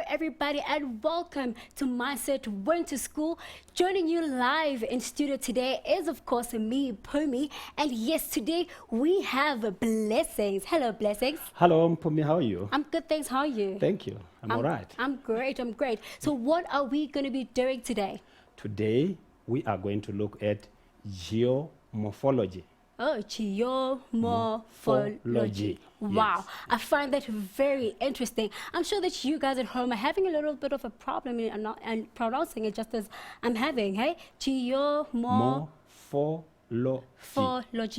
everybody, and welcome to Mindset Went to School. Joining you live in studio today is, of course, me, Pumi. And yes, today we have Blessings. Hello, Blessings. Hello, Pumi. How are you? I'm good, thanks. How are you? Thank you. I'm all right. I'm great. So what are we going to be doing today? Today, we are going to look at geomorphology. Oh, geomorphology. Wow. Yes. I find that very interesting. I'm sure that you guys at home are having a little bit of a problem in pronouncing it just as I'm having, hey? Geomorphology.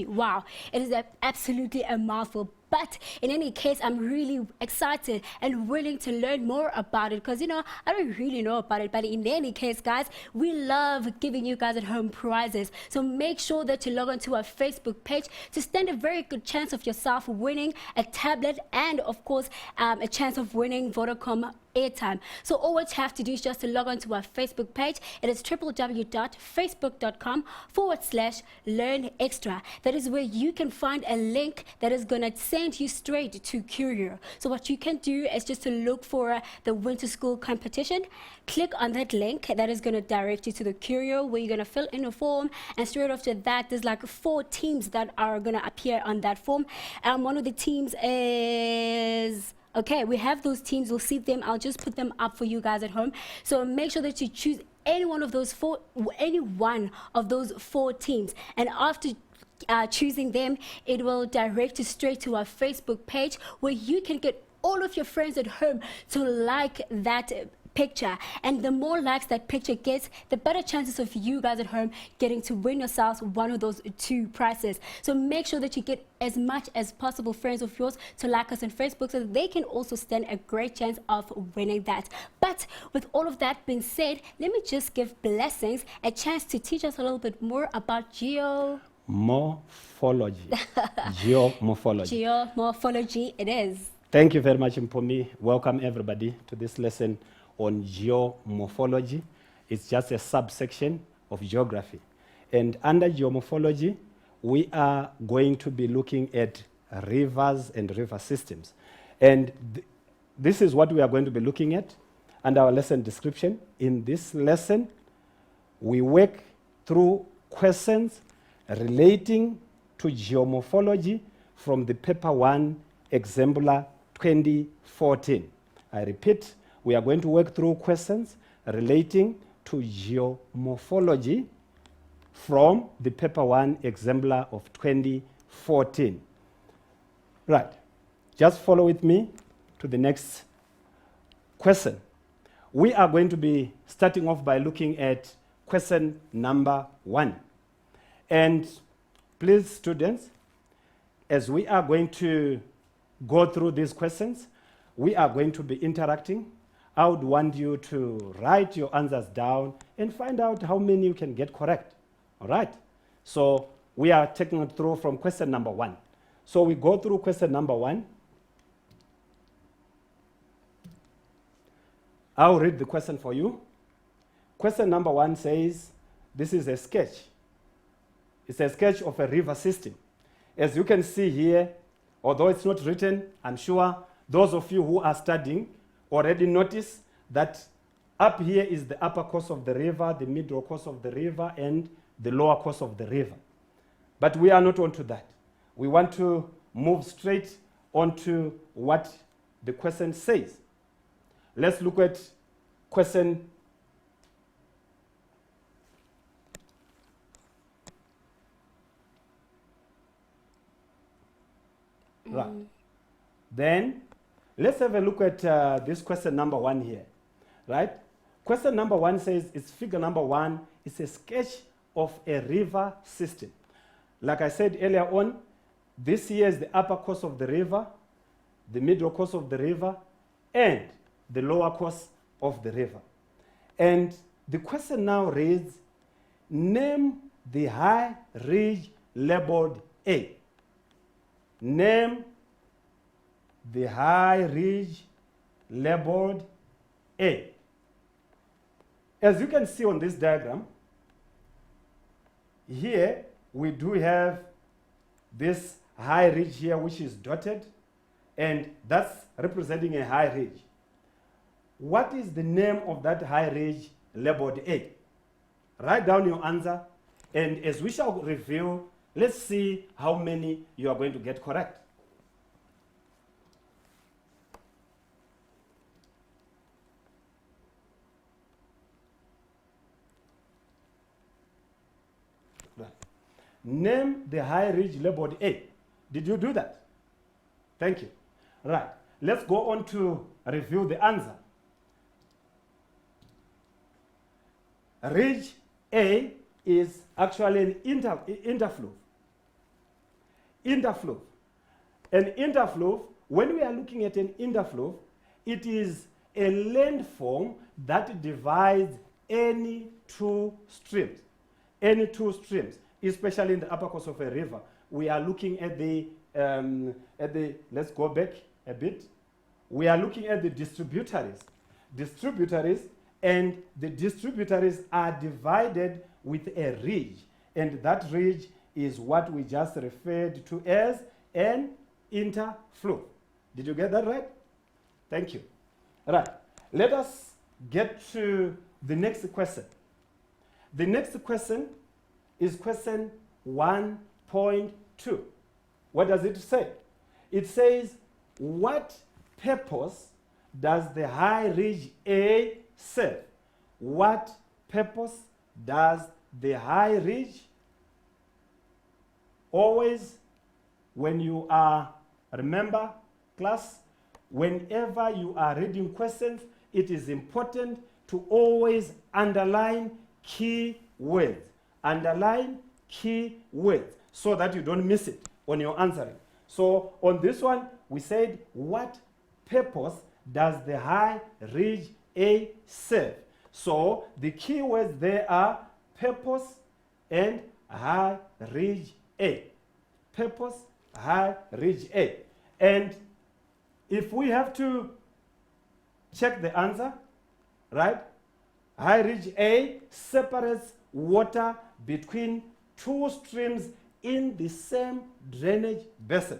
Wow. It is absolutely a mouthful. But in any case, I'm really excited and willing to learn more about it because, I don't really know about it. But in any case, guys, we love giving you guys at home prizes. So make sure that you log on to our Facebook page to stand a very good chance of yourself winning a tablet and, of course, a chance of winning Vodacom airtime. So all what you have to do is just to log on to our Facebook page. It is www.facebook.com/learn extra. That is where you can find a link that is going to send you straight to Curio. So what you can do is just to look for the winter school competition. Click on that link that is going to direct you to the Curio where you're going to fill in a form, and straight after that there's like 4 teams that are going to appear on that form. One of the teams is... Okay, we have those teams. We'll see them. I'll just put them up for you guys at home. So make sure that you choose any one of those 4 teams. And after choosing them, it will direct you straight to our Facebook page where you can get all of your friends at home to like that picture. And the more likes that picture gets, the better chances of you guys at home getting to win yourselves one of those 2 prizes. So make sure that you get as much as possible friends of yours to like us on Facebook so that they can also stand a great chance of winning that. But with all of that being said, let me just give Blessings a chance to teach us a little bit more about Morphology. Geomorphology. Geomorphology it is. Thank you very much, Mpomi. Welcome everybody to this lesson on geomorphology. It's just a subsection of geography. And under geomorphology, we are going to be looking at rivers and river systems. And this is what we are going to be looking at under our lesson description. In this lesson, we work through questions relating to geomorphology from the paper 1 Exemplar 2014. I repeat, we are going to work through questions relating to geomorphology from the paper 1 Exemplar of 2014. Right, just follow with me to the next question. We are going to be starting off by looking at question number 1. And please, students, as we are going to go through these questions, we are going to be interacting. I would want you to write your answers down and find out how many you can get correct. All right? So we are taking it through from question number 1. So we go through question number 1. I'll read the question for you. Question number 1 says, this is a sketch. It's a sketch of a river system. As you can see here, although it's not written, I'm sure those of you who are studying already notice that up here is the upper course of the river, the middle course of the river, and the lower course of the river. But we are not onto that. We want to move straight onto what the question says. Let's look at question right. Then let's have a look at this question number 1 here, right? Question number 1 says, it's figure number 1. It's a sketch of a river system. Like I said earlier on, this here is the upper course of the river, the middle course of the river, and the lower course of the river. And the question now reads, name the high ridge labeled A. Name the high ridge labeled A. As you can see on this diagram, here we do have this high ridge here which is dotted, and that's representing a high ridge. what is the name of that high ridge labeled A? Write down your answer, and as we shall review, let's see how many you are going to get correct. Right. Name the high ridge labeled A. Did you do that? Thank you. Right. Let's go on to review the answer. Ridge A is actually an interflow. Interflow. An interflow, when we are looking at an interflow, it is a landform that divides any two streams. Any two streams, especially in the upper course of a river. We are looking at the, let's go back a bit. We are looking at the distributaries. Distributaries, and the distributaries are divided with a ridge. And that ridge is what we just referred to as an interflow. Did you get that right? Thank you. Right. Let us get to the next question. The next question is question 1.2. What does it say? It says, what purpose does the high ridge A serve? What purpose does the high ridge? Always, when you are, remember, class, whenever you are reading questions, it is important to always underline key words. Underline key words so that you don't miss it when you're answering. So on this one, we said, what purpose does the high ridge A serve? So the key words there are purpose and high ridge A. Purpose, high ridge A. And if we have to check the answer, right? High ridge A separates water between two streams in the same drainage basin.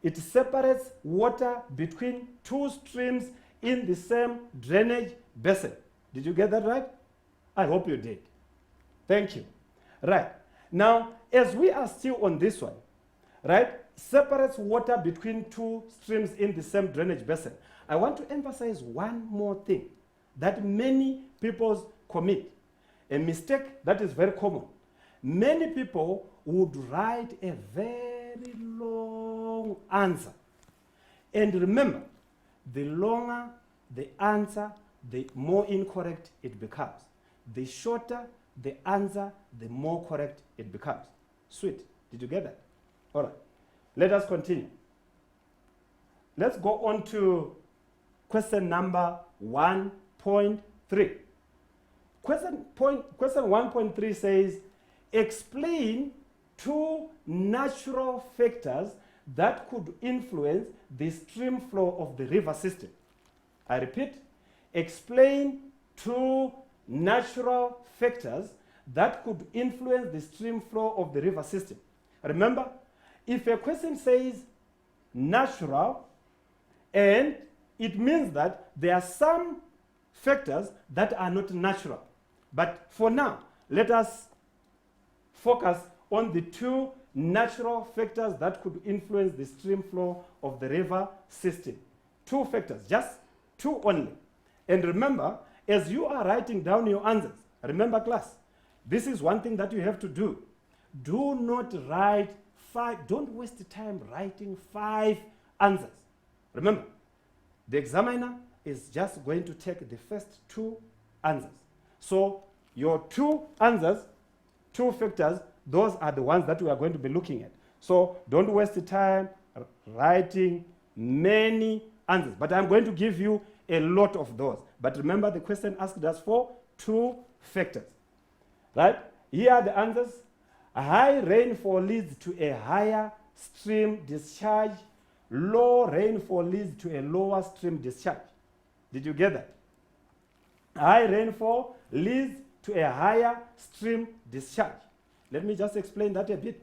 It separates water between two streams in the same drainage basin. Did you get that right? I hope you did. Thank you. Right. Now, as we are still on this one, right, separates water between two streams in the same drainage basin. I want to emphasize one more thing that many people commit, a mistake that is very common. Many people would write a very long answer. And remember, the longer the answer, the more incorrect it becomes. The shorter the answer, the more correct it becomes. Sweet. Did you get that? All right. Let us continue. Let's go on to question number 1.3. Question 1.3 says, explain two natural factors that could influence the stream flow of the river system. I repeat, explain two natural factors that could influence the stream flow of the river system. Remember, if a question says natural, and it means that there are some factors that are not natural. But for now, let us focus on the two natural factors that could influence the stream flow of the river system. Two factors, just two only. And remember, as you are writing down your answers, remember class, this is one thing that you have to do. Do not write five, don't waste the time writing 5 answers. Remember, the examiner is just going to take the first 2 answers. So your 2 answers, 2 factors, those are the ones that we are going to be looking at. So don't waste the time writing many answers. But I'm going to give you a lot of those. But remember, the question asked us for 2 factors. Right? Here are the answers. High rainfall leads to a higher stream discharge. Low rainfall leads to a lower stream discharge. Did you get that? High rainfall leads to a higher stream discharge. Let me just explain that a bit.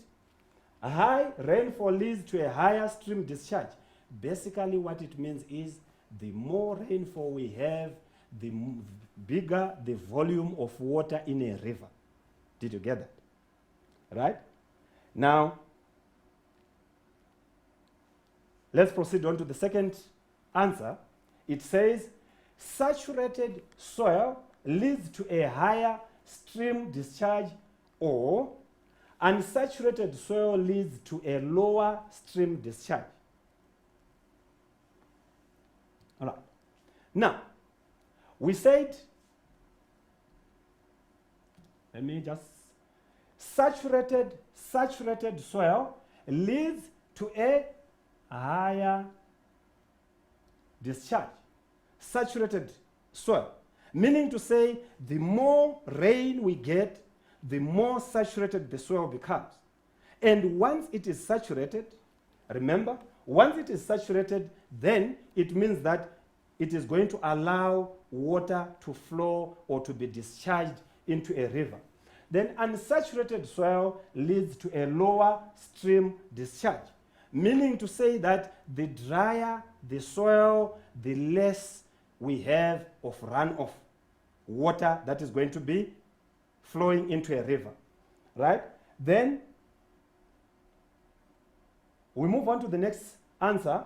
High rainfall leads to a higher stream discharge. Basically what it means is the more rainfall we have, the bigger the volume of water in a river. Did you get that? Right? Now, let's proceed on to the second answer. It says, saturated soil leads to a higher stream discharge, or unsaturated soil leads to a lower stream discharge. All right. Now, we said, let me just, saturated soil leads to a higher discharge. Saturated soil, meaning to say the more rain we get, the more saturated the soil becomes. And once it is saturated, remember, once it is saturated, then it means that it is going to allow water to flow or to be discharged into a river. Then unsaturated soil leads to a lower stream discharge, meaning to say that the drier the soil, the less we have of runoff water that is going to be flowing into a river, right? Then we move on to the next answer.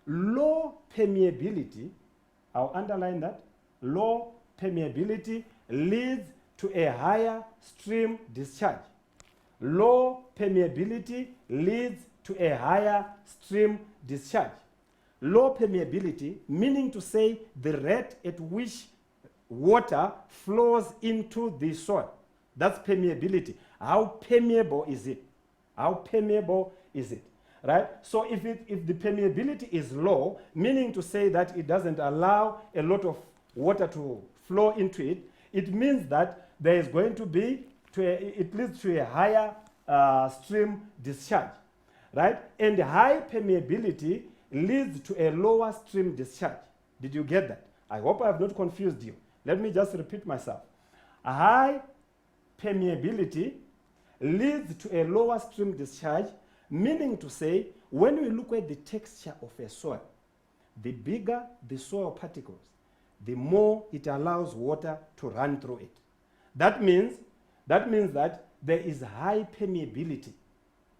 Low permeability, I'll underline that, low permeability leads to a higher stream discharge. Low permeability leads to a higher stream discharge. Low permeability, meaning to say the rate at which water flows into the soil. That's permeability. How permeable is it? How permeable is it? Right? So if the permeability is low, meaning to say that it doesn't allow a lot of water to flow into it, it means that there is going to be, it leads to a higher stream discharge. Right? And high permeability leads to a lower stream discharge. Did you get that? I hope I have not confused you. Let me just repeat myself. A high permeability leads to a lower stream discharge, meaning to say, when we look at the texture of a soil, the bigger the soil particles, the more it allows water to run through it. That means that there is high permeability.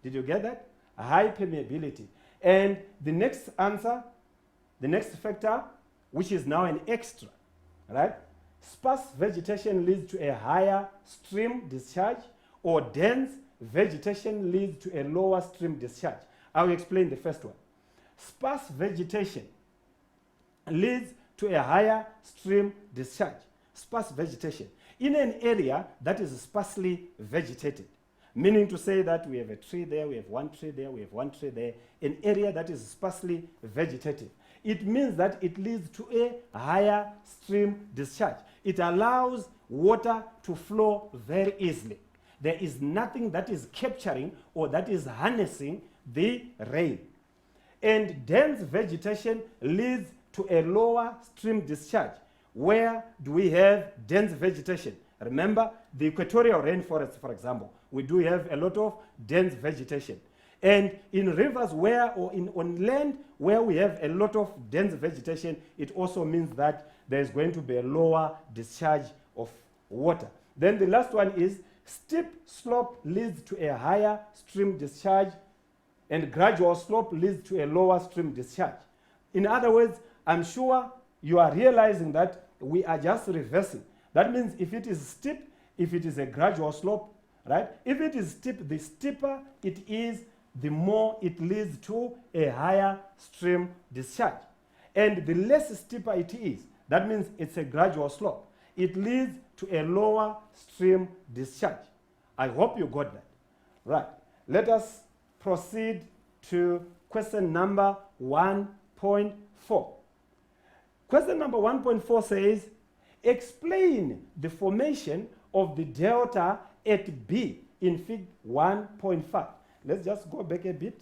Did you get that? A high permeability. And the next answer, the next factor, which is now an extra, right? Sparse vegetation leads to a higher stream discharge, or dense vegetation leads to a lower stream discharge. I'll explain the first one. Sparse vegetation leads to a higher stream discharge. Sparse vegetation. In an area that is sparsely vegetated, meaning to say that we have a tree there, we have one tree there, we have one tree there, an area that is sparsely vegetated, it means that it leads to a higher stream discharge. It allows water to flow very easily. There is nothing that is capturing or that is harnessing the rain. And dense vegetation leads to a lower stream discharge. Where do we have dense vegetation? Remember, the equatorial rainforest, for example, we do have a lot of dense vegetation. And in rivers on land where we have a lot of dense vegetation, it also means that there is going to be a lower discharge of water. Then the last one is steep slope leads to a higher stream discharge, and gradual slope leads to a lower stream discharge. In other words, I'm sure you are realizing that we are just reversing. That means if it is steep, if it is a gradual slope, right? If it is steep, the steeper it is, the more it leads to a higher stream discharge. And the less steeper it is, that means it's a gradual slope, it leads to a lower stream discharge. I hope you got that. Right. Let us proceed to question number 1.4. Question number 1.4 says, explain the formation of the delta at B in Fig 1.5. Let's just go back a bit.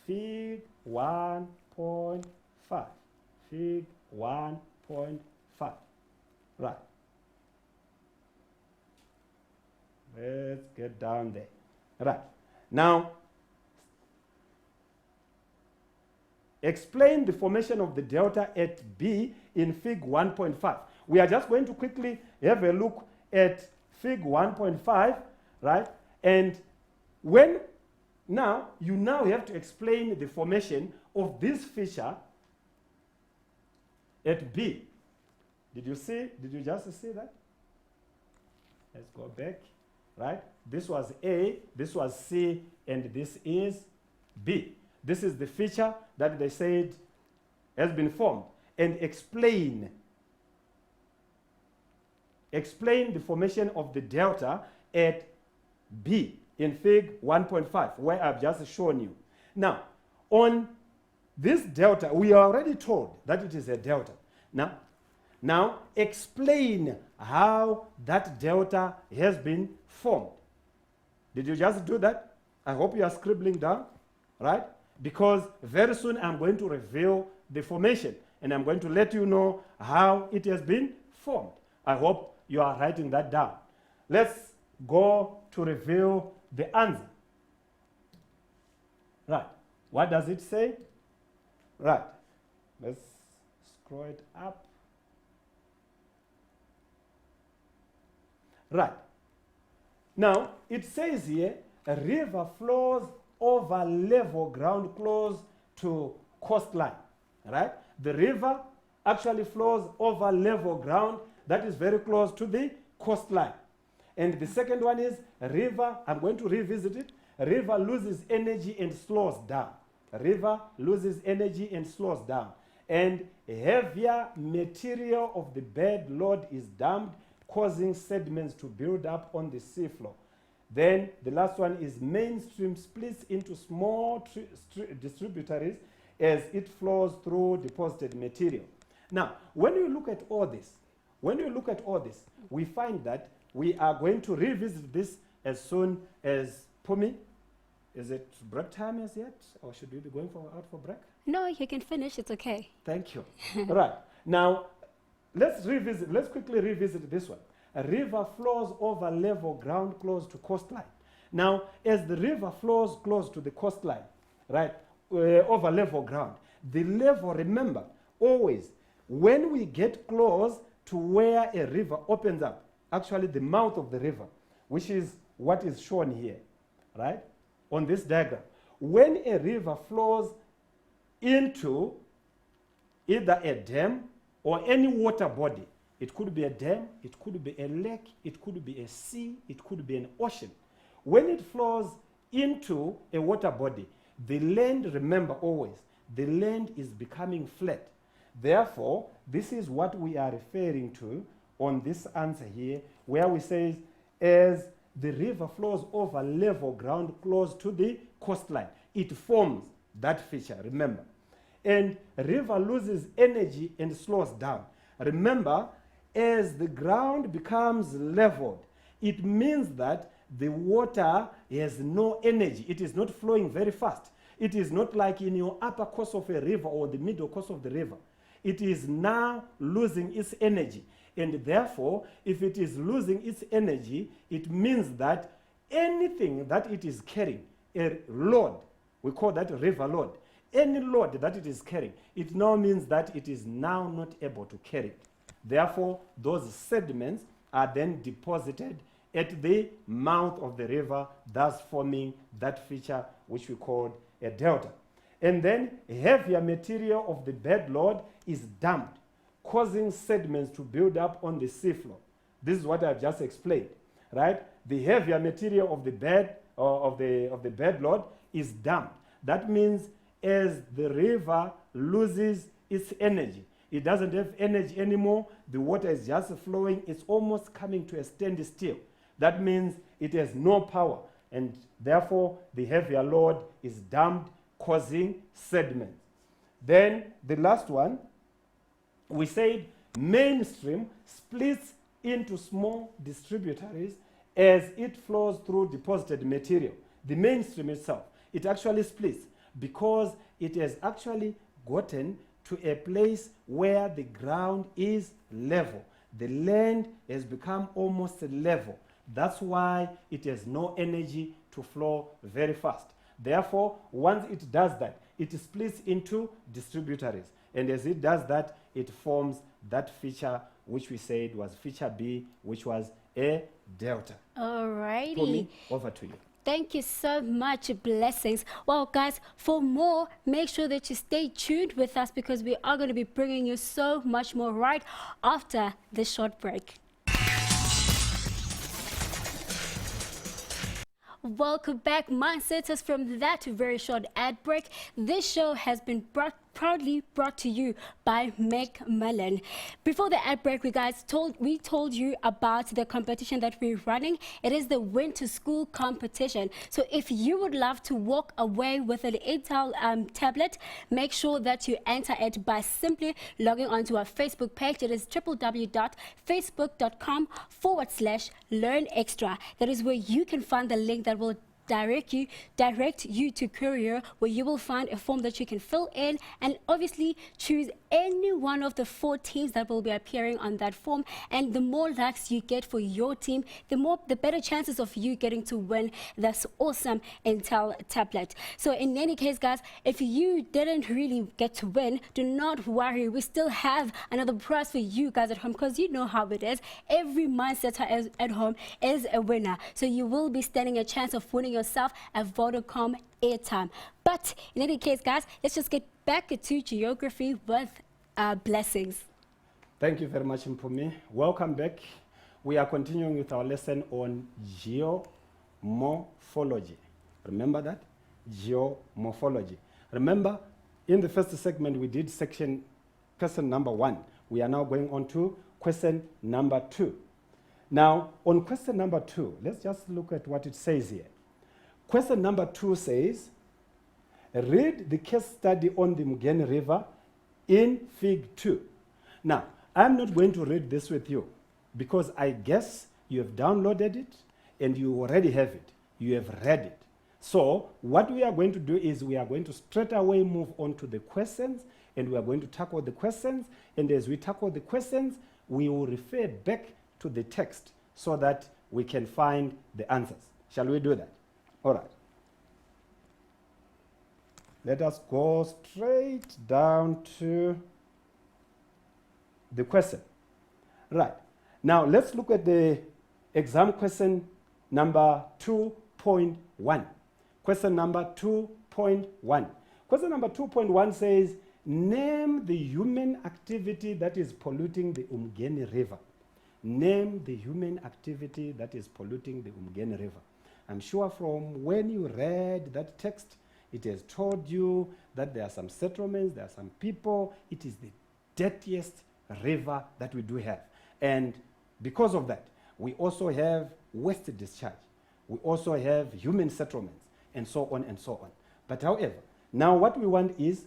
Fig 1.5. Fig 1.5. Right. Let's get down there. Right. Now, explain the formation of the delta at B in Fig 1.5. We are just going to quickly have a look at Fig 1.5, right? And when now, you now have to explain the formation of this feature at B. Did you just see that? Let's go back, right? This was A, this was C, and this is B. This is the feature that they said has been formed. And explain the formation of the delta at B in Fig 1.5, where I've just shown you. Now, on this delta, we are already told that it is a delta. Now explain how that delta has been formed. Did you just do that? I hope you are scribbling down, right? Because very soon I'm going to reveal the formation and I'm going to let you know how it has been formed. I hope you are writing that down. Let's go to reveal the answer. Right. What does it say? Right. Let's scroll it up. Right. Now, it says here, a river flows over level ground close to coastline. Right? The river actually flows over level ground that is very close to the coastline. And the second one is a river, I'm going to revisit it. A river loses energy and slows down. A river loses energy and slows down. And heavier material of the bed load is damped, causing sediments to build up on the seafloor. Then the last one is mainstream splits into small distributaries as it flows through deposited material. Now, when you look at all this, we find that we are going to revisit this as soon as Pumi. Is it break time as yet? Or should we be going out for break? No, you can finish. It's okay. Thank you. Right. Now, let's quickly revisit this one. A river flows over level ground close to coastline. Now, as the river flows close to the coastline, right, over level ground, the level, remember, always, when we get close to where a river opens up, actually the mouth of the river, which is what is shown here, right, on this diagram. When a river flows into either a dam or any water body, it could be a dam, it could be a lake, it could be a sea, it could be an ocean. When it flows into a water body, the land, remember always, the land is becoming flat. Therefore, this is what we are referring to on this answer here, where we say, as the river flows over level ground close to the coastline, it forms that feature, remember. And river loses energy and slows down. Remember, as the ground becomes leveled, it means that the water has no energy. It is not flowing very fast. It is not like in your upper course of a river or the middle course of the river. It is now losing its energy. And therefore, if it is losing its energy, it means that anything that it is carrying, a load, we call that a river load, any load that it is carrying, it now means that it is now not able to carry it. Therefore, those sediments are then deposited at the mouth of the river, thus forming that feature which we called a delta. And then heavier material of the bed load is damped, causing sediments to build up on the seafloor. This is what I've just explained, right? The heavier material of the bed of the bed load is damped. That means as the river loses its energy, it doesn't have energy anymore, the water is just flowing, it's almost coming to a standstill. That means it has no power, and therefore the heavier load is damped, causing sediment. Then the last one, we said mainstream splits into small distributaries as it flows through deposited material. The mainstream itself, it actually splits because it has actually gotten to a place where the ground is level. The land has become almost level. That's why it has no energy to flow very fast. Therefore, once it does that, it splits into distributaries. And as it does that, it forms that feature which we said was feature B, which was a delta. Alrighty. Pumi, over to you. Thank you so much. Blessings. Well, guys, for more, make sure that you stay tuned with us because we are going to be bringing you so much more right after this short break. Welcome back, Mindsetters. From that very short ad break, this show has been proudly brought to you by Macmillan. Before the ad break, we told you about the competition that we're running. It is the Winter School competition. So if you would love to walk away with an Intel tablet, make sure that you enter it by simply logging onto our Facebook page. It is www.facebook.com/learnextra. That is where you can find the link that will direct you to Courier, where you will find a form that you can fill in and obviously choose any one of the 4 teams that will be appearing on that form. And the more likes you get for your team, the better chances of you getting to win this awesome Intel tablet. So in any case, guys, if you didn't really get to win, do not worry. We still have another prize for you guys at home, because you know how it is. Every Mindsetter at home is a winner. So you will be standing a chance of winning yourself a Vodacom airtime. But in any case, guys, let's just get back to geography with blessings. Thank you very much, Mpumi. Welcome back. We are continuing with our lesson on geomorphology. Remember that? Geomorphology. Remember, in the first segment, we did question number 1. We are now going on to question number 2. Now, on question number 2, let's just look at what it says here. Question number 2 says, read the case study on the Mugeni River in Fig 2. Now, I'm not going to read this with you because I guess you have downloaded it and you already have it. You have read it. So what we are going to do is we are going to straight away move on to the questions, and we are going to tackle the questions. And as we tackle the questions, we will refer back to the text so that we can find the answers. Shall we do that? All right. Let us go straight down to the question. Right. Now, let's look at the exam question number 2.1. Question number 2.1. Question number 2.1 says, name the human activity that is polluting the Umgeni River. Name the human activity that is polluting the Umgeni River. I'm sure from when you read that text, it has told you that there are some settlements, there are some people. It is the dirtiest river that we do have. And because of that, we also have waste discharge. We also have human settlements, and so on and so on. But however, now what we want is,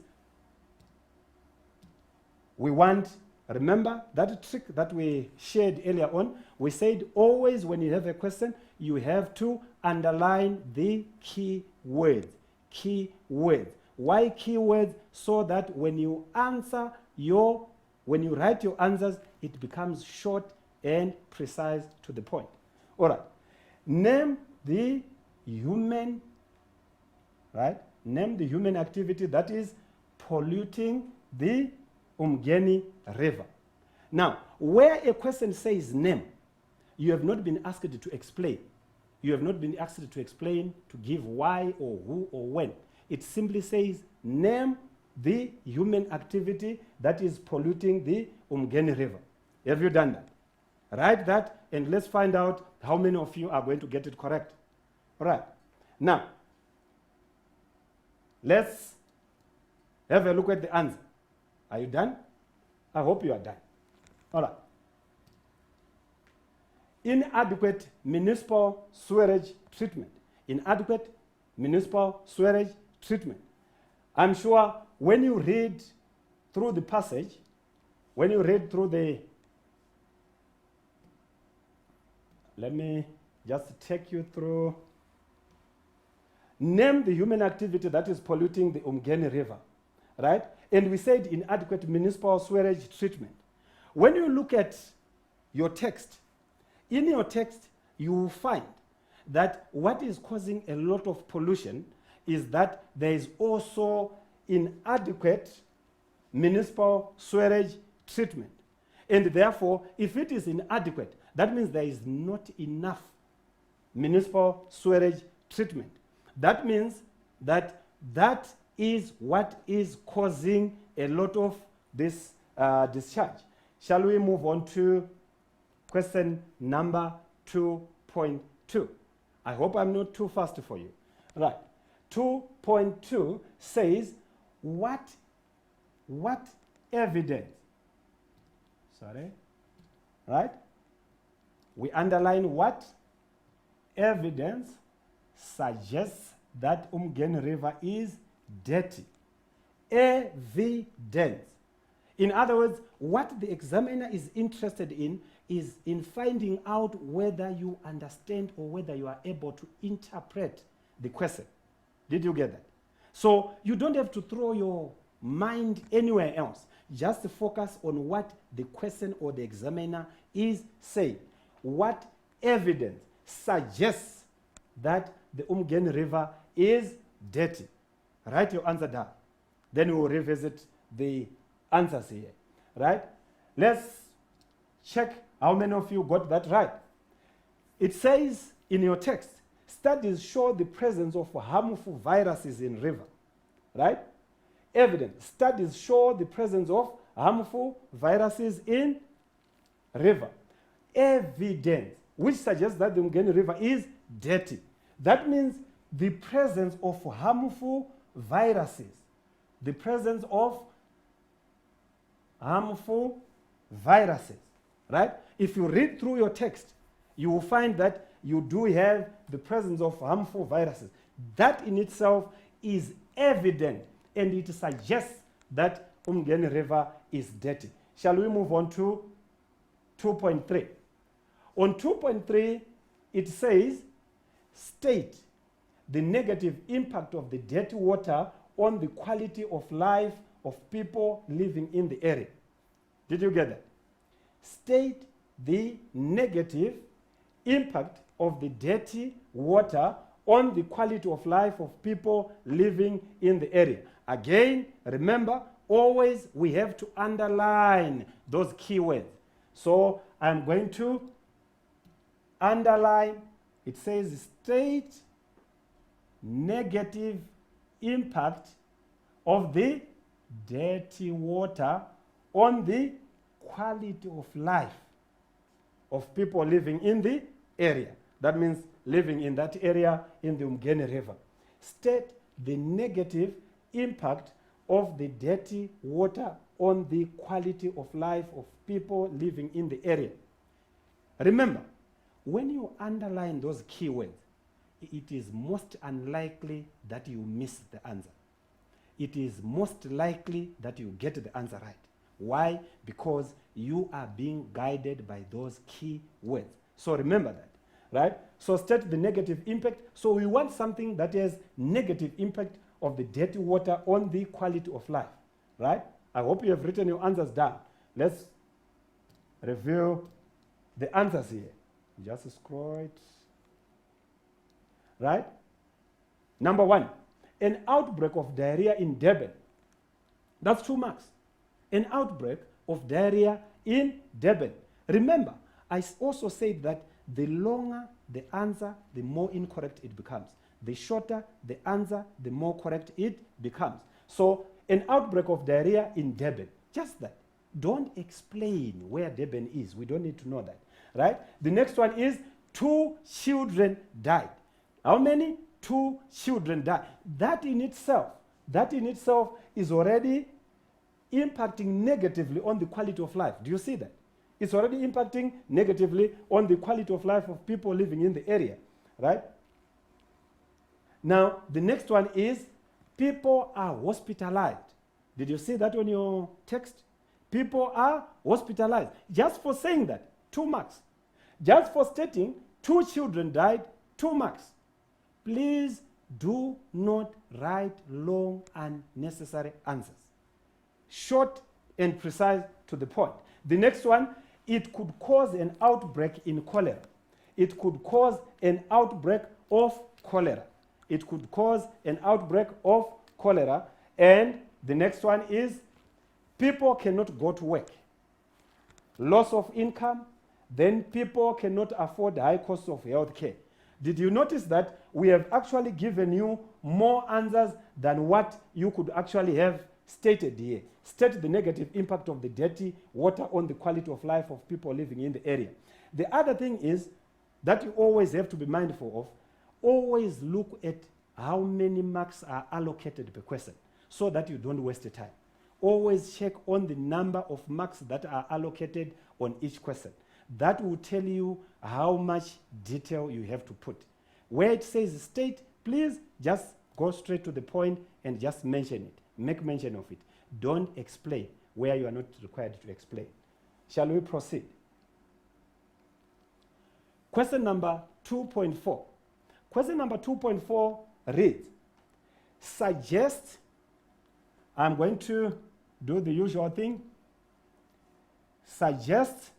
remember that trick that we shared earlier on? We said always when you have a question, you have to underline the key words. Key words. Why key words? So that when you write your answers, it becomes short and precise to the point. All right. Name the human, right? Name the human activity that is polluting the Umgeni River. Now, where a question says name, you have not been asked to explain. You have not been asked to explain, to give why or who or when. It simply says name the human activity that is polluting the Umgeni River. Have you done that? Write that and let's find out how many of you are going to get it correct. All right. Now, let's have a look at the answer. Are you done? I hope you are done. All right. Inadequate municipal sewerage treatment. Inadequate municipal sewerage treatment. I'm sure when you read through the passage, let me just take you through. Name the human activity that is polluting the Umgeni River, right? And we said inadequate municipal sewerage treatment. When you look at your text, in your text, you will find that what is causing a lot of pollution is that there is also inadequate municipal sewage treatment. And therefore, if it is inadequate, that means there is not enough municipal sewage treatment. That means that that is what is causing a lot of this discharge. Shall we move on to question number 2.2? I hope I'm not too fast for you. Right. 2.2 says what evidence, right? We underline what evidence suggests that Umgeni River is dirty. Evidence. In other words, what the examiner is interested in is in finding out whether you understand or whether you are able to interpret the question. Did you get that? So you don't have to throw your mind anywhere else. Just focus on what the question or the examiner is saying. What evidence suggests that the Umgeni River is dirty? Write your answer down. Then we will revisit the answers here. Right? Let's check how many of you got that right. It says in your text, studies show the presence of harmful viruses in river. Right? Evidence. Studies show the presence of harmful viruses in river. Evidence, which suggests that the Umgeni River is dirty. That means the presence of harmful viruses. The presence of harmful viruses, right? If you read through your text, you will find that you do have the presence of harmful viruses. That in itself is evident, and it suggests that Umgeni River is dirty. Shall we move on to 2.3? On 2.3, it says, state the negative impact of the dirty water on the quality of life of people living in the area. Did you get that? State the negative impact of the dirty water on the quality of life of people living in the area. Again, remember, always we have to underline those keywords. So I'm going to underline, it says state negative impact of the dirty water on the quality of life of people living in the area. That means living in that area in the Umgeni River. State the negative impact of the dirty water on the quality of life of people living in the area. Remember, when you underline those keywords, it is most unlikely that you miss the answer. It is most likely that you get the answer right. Why? Because you are being guided by those key words. So remember that, right? So state the negative impact. So we want something that has negative impact of the dirty water on the quality of life, right? I hope you have written your answers down. Let's review the answers here. Just scroll it. Right? Number 1, an outbreak of diarrhea in Durban. That's 2 marks. An outbreak of diarrhea in Durban. Remember, I also said that the longer the answer, the more incorrect it becomes. The shorter the answer, the more correct it becomes. So, an outbreak of diarrhea in Durban. Just that. Don't explain where Durban is. We don't need to know that. Right? The next one is 2 children died. How many? 2 children died. That in itself is already impacting negatively on the quality of life. Do you see that? It's already impacting negatively on the quality of life of people living in the area, right? Now, the next one is people are hospitalized. Did you see that on your text? People are hospitalized. Just for saying that, 2 marks. Just for stating 2 children died, 2 marks. Please do not write long, unnecessary answers. Short and precise to the point. The next one, it could cause an outbreak in cholera. It could cause an outbreak of cholera. It could cause an outbreak of cholera. And the next one is people cannot go to work. Loss of income, then people cannot afford high costs of health care. Did you notice that we have actually given you more answers than what you could actually have stated here? State the negative impact of the dirty water on the quality of life of people living in the area. The other thing is that you always have to be mindful of, always look at how many marks are allocated per question so that you don't waste the time. Always check on the number of marks that are allocated on each question. That will tell you how much detail you have to put. Where it says state, please just go straight to the point and just mention it. Make mention of it. Don't explain where you are not required to explain. Shall we proceed? Question number 2.4. Question number 2.4 reads, suggest, I'm going to do the usual thing, suggest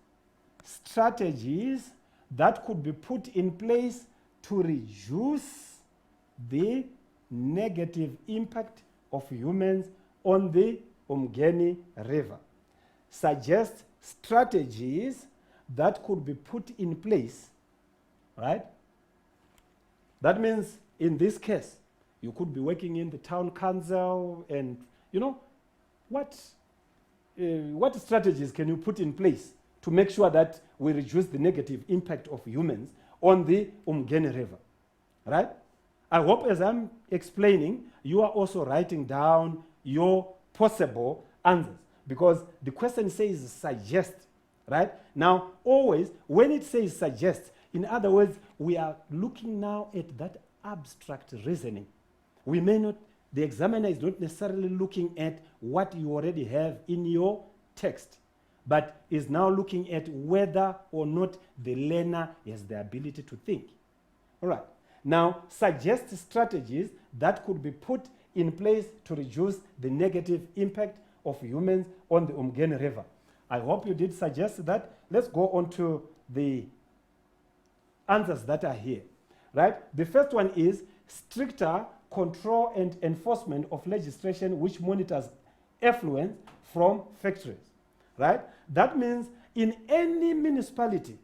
strategies that could be put in place to reduce the negative impact of humans on the Umgeni River. Suggest strategies that could be put in place, right? That means in this case, you could be working in the town council and, you know, what strategies can you put in place to make sure that we reduce the negative impact of humans on the Umgeni River, right? I hope as I'm explaining, you are also writing down your possible answers, because the question says suggest, right? Now, always, when it says suggest, in other words, we are looking now at that abstract reasoning. We may not, the examiner is not necessarily looking at what you already have in your text, but is now looking at whether or not the learner has the ability to think. All right. Now, suggest strategies that could be put in place to reduce the negative impact of humans on the Umgeni River. I hope you did suggest that. Let's go on to the answers that are here, right? The first one is stricter control and enforcement of legislation which monitors effluent from factories, right? That means in any municipality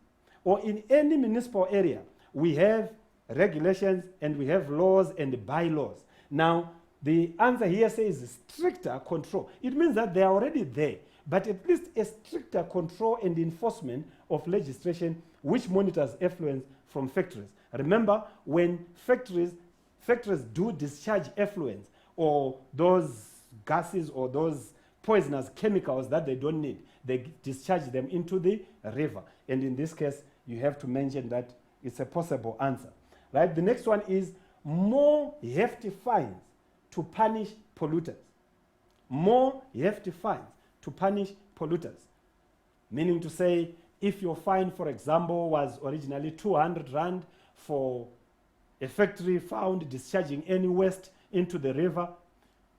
or in any municipal area, we have regulations and we have laws and bylaws. Now, the answer here says stricter control. It means that they are already there, but at least a stricter control and enforcement of legislation which monitors effluents from factories. Remember, when factories do discharge effluents or those gases or those poisonous chemicals that they don't need, they discharge them into the river. And in this case, you have to mention that it's a possible answer. Right? The next one is more hefty fines to punish polluters. More hefty fines to punish polluters. Meaning to say, if your fine, for example, was originally 200 Rand for a factory found discharging any waste into the river,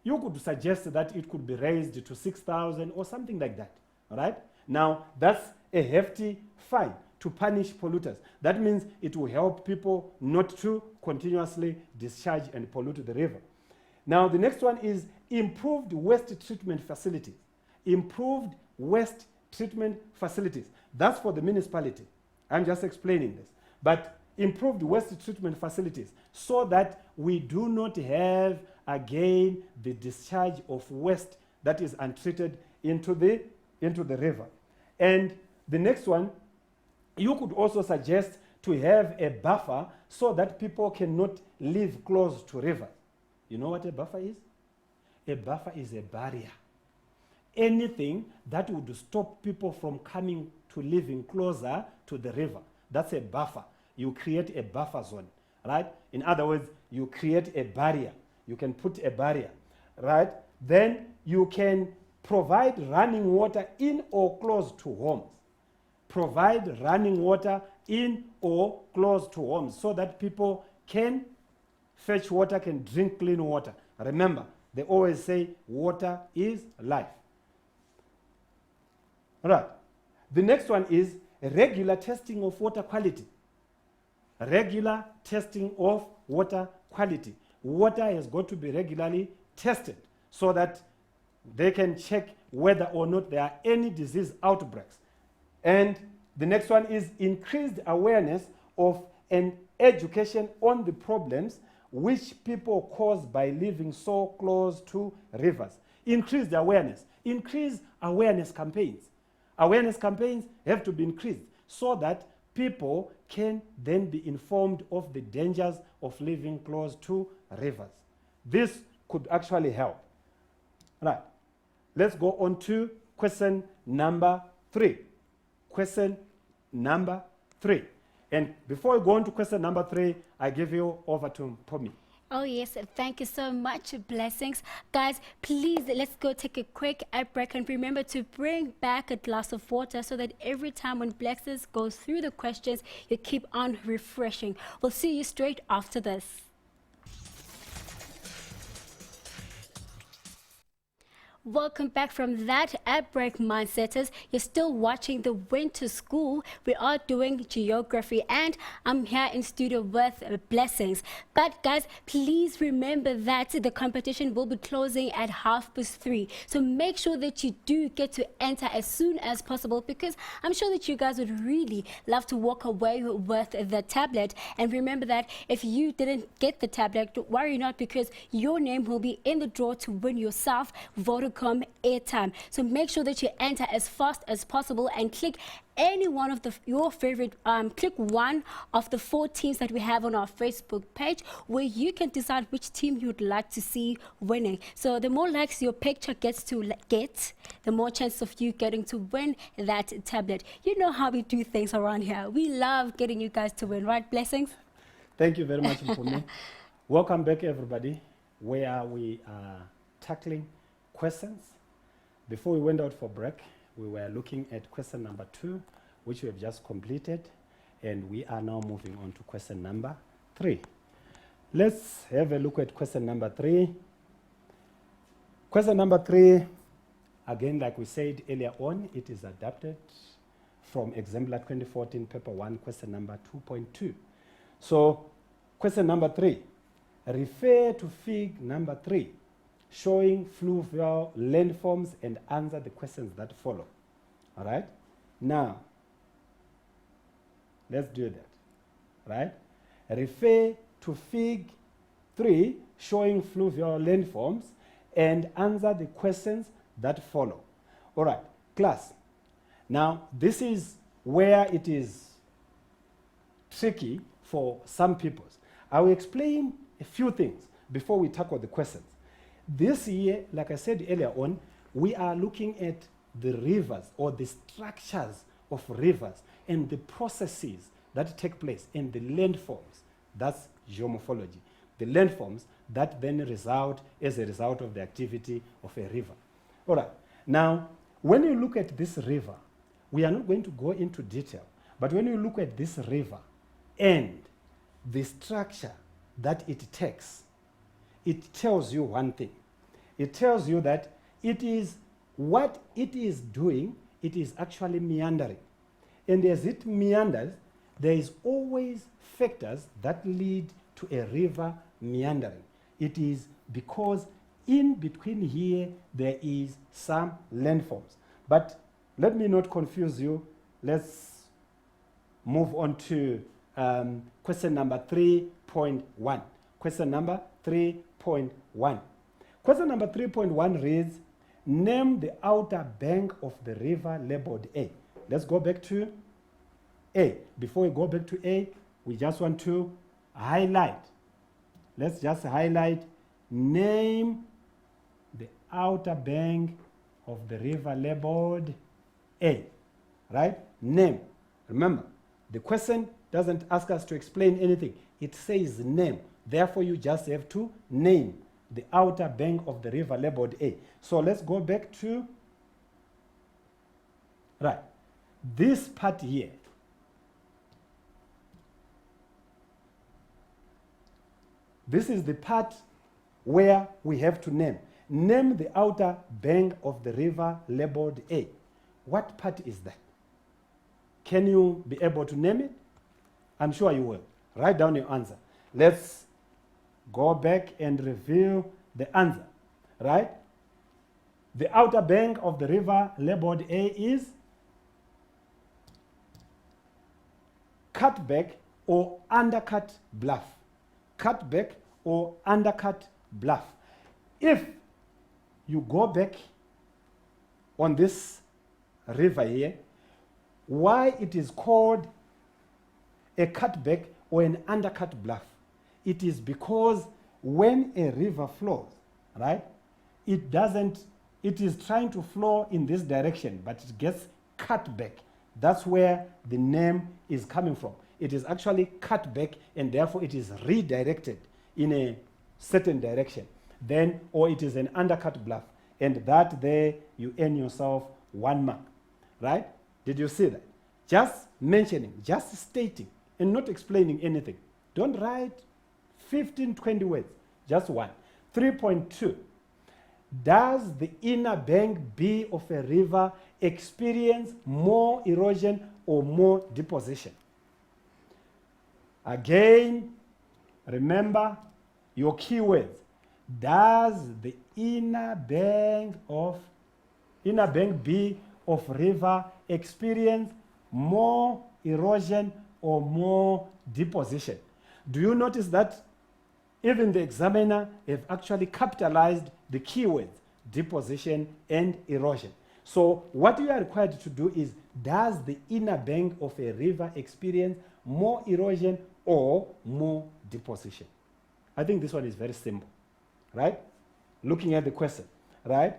you could suggest that it could be raised to 6,000 or something like that. All right? Now, that's a hefty fine to punish polluters. That means it will help people not to continuously discharge and pollute the river. Now, the next one is improved waste treatment facilities. Improved waste treatment facilities. That's for the municipality. I'm just explaining this. But improved waste treatment facilities so that we do not have, again, the discharge of waste that is untreated into the river. And the next one, you could also suggest to have a buffer so that people cannot live close to rivers. You know what a buffer is? A buffer is a barrier. Anything that would stop people from coming to living closer to the river. That's a buffer. You create a buffer zone, right? In other words, you create a barrier. You can put a barrier, right? Then you can provide running water in or close to homes. Provide running water in or close to homes so that people can fetch water, can drink clean water. Remember, they always say water is life. All right. The next one is regular testing of water quality. Regular testing of water quality. Water has got to be regularly tested so that they can check whether or not there are any disease outbreaks. And the next one is increased awareness of and education on the problems which people cause by living so close to rivers. Increased awareness. Increase awareness campaigns. Awareness campaigns have to be increased so that people can then be informed of the dangers of living close to rivers. This could actually help. Right. Let's go on to question number 3. Question number 3. And before we go on to question number 3, I give you over to Pomi. Oh yes, thank you so much. Blessings. Guys, please, let's go take a quick ad break, and remember to bring back a glass of water so that every time when Blessings goes through the questions, you keep on refreshing. We'll see you straight after this. Welcome back from that ad break, mindsetters. You're still watching the Winter School. We are doing geography, and I'm here in studio with Blessings. But guys, please remember that the competition will be closing at 3:30. So make sure that you do get to enter as soon as possible, because I'm sure that you guys would really love to walk away with the tablet. And remember that if you didn't get the tablet, worry not, because your name will be in the draw to win yourself Vodacom airtime. So make sure that you enter as fast as possible and click any one of your favorite, click one of the 4 teams that we have on our Facebook page, where you can decide which team you'd like to see winning. So the more likes your picture gets to get, the more chance of you getting to win that tablet. You know how we do things around here. We love getting you guys to win, right, Blessings? Thank you very much, Mpumi. Welcome back, everybody, where we are tackling questions. Before we went out for break, we were looking at question number 2, which we have just completed, and we are now moving on to question number 3. Let's have a look at question number 3. Question number 3, again, like we said earlier on, it is adapted from Exemplar 2014, paper 1, question number 2.2. So, question number 3, refer to fig number 3, showing fluvial landforms, and answer the questions that follow. All right? Now, let's do that. Right? Refer to fig 3, showing fluvial landforms, and answer the questions that follow. All right, class. Now, this is where it is tricky for some people. I will explain a few things before we tackle the questions. This year, like I said earlier on, we are looking at the rivers, or the structures of rivers, and the processes that take place in the landforms. That's geomorphology. The landforms that then result as a result of the activity of a river. All right. Now, when you look at this river, we are not going to go into detail, but when you look at this river and the structure that it takes, it tells you one thing. It tells you that it is what it is doing, it is actually meandering. And as it meanders, there is always factors that lead to a river meandering. It is because in between here, there is some landforms. But let me not confuse you. Let's move on to question number 3.1. Question number 3.1. Question number 3.1 reads, name the outer bank of the river labeled A. Let's go back to A. Before we go back to A, we just want to highlight. Let's just highlight, name the outer bank of the river labeled A. Right? Name. Remember, the question doesn't ask us to explain anything. It says name. Therefore, you just have to name the outer bank of the river labeled A. So let's go back to, right, this part here. This is the part where we have to name. Name the outer bank of the river labeled A. What part is that? Can you be able to name it? I'm sure you will. Write down your answer. Let's go back and review the answer. right? The outer bank of the river labeled A is cutback or undercut bluff. Cutback or undercut bluff. If you go back on this river here, why it is called a cutback or an undercut bluff? It is because when a river flows, right, it is trying to flow in this direction, but it gets cut back. That's where the name is coming from. It is actually cut back, and therefore it is redirected in a certain direction. Then, or it is an undercut bluff. And that there, you earn yourself 1 mark, right? Did you see that? Just mentioning, just stating, and not explaining anything. Don't write 15, 20 words, just one. 3.2. Does the inner bank B of a river experience more erosion or more deposition? Again, remember your keywords. Does the inner bank B of river experience more erosion or more deposition? Do you notice that even the examiner have actually capitalized the keywords deposition and erosion? So what you are required to do is, does the inner bank of a river experience more erosion or more deposition? I think this one is very simple, right? Looking at the question, right?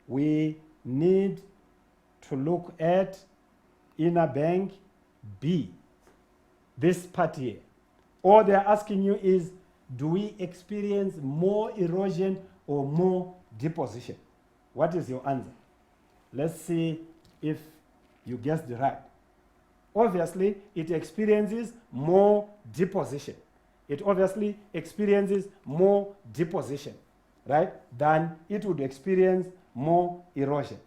We need to look at inner bank B, this part here. All they're asking you is, do we experience more erosion or more deposition? What is your answer? Let's see if you guessed right. Obviously, it experiences more deposition. It obviously experiences more deposition, right? Than it would experience more erosion.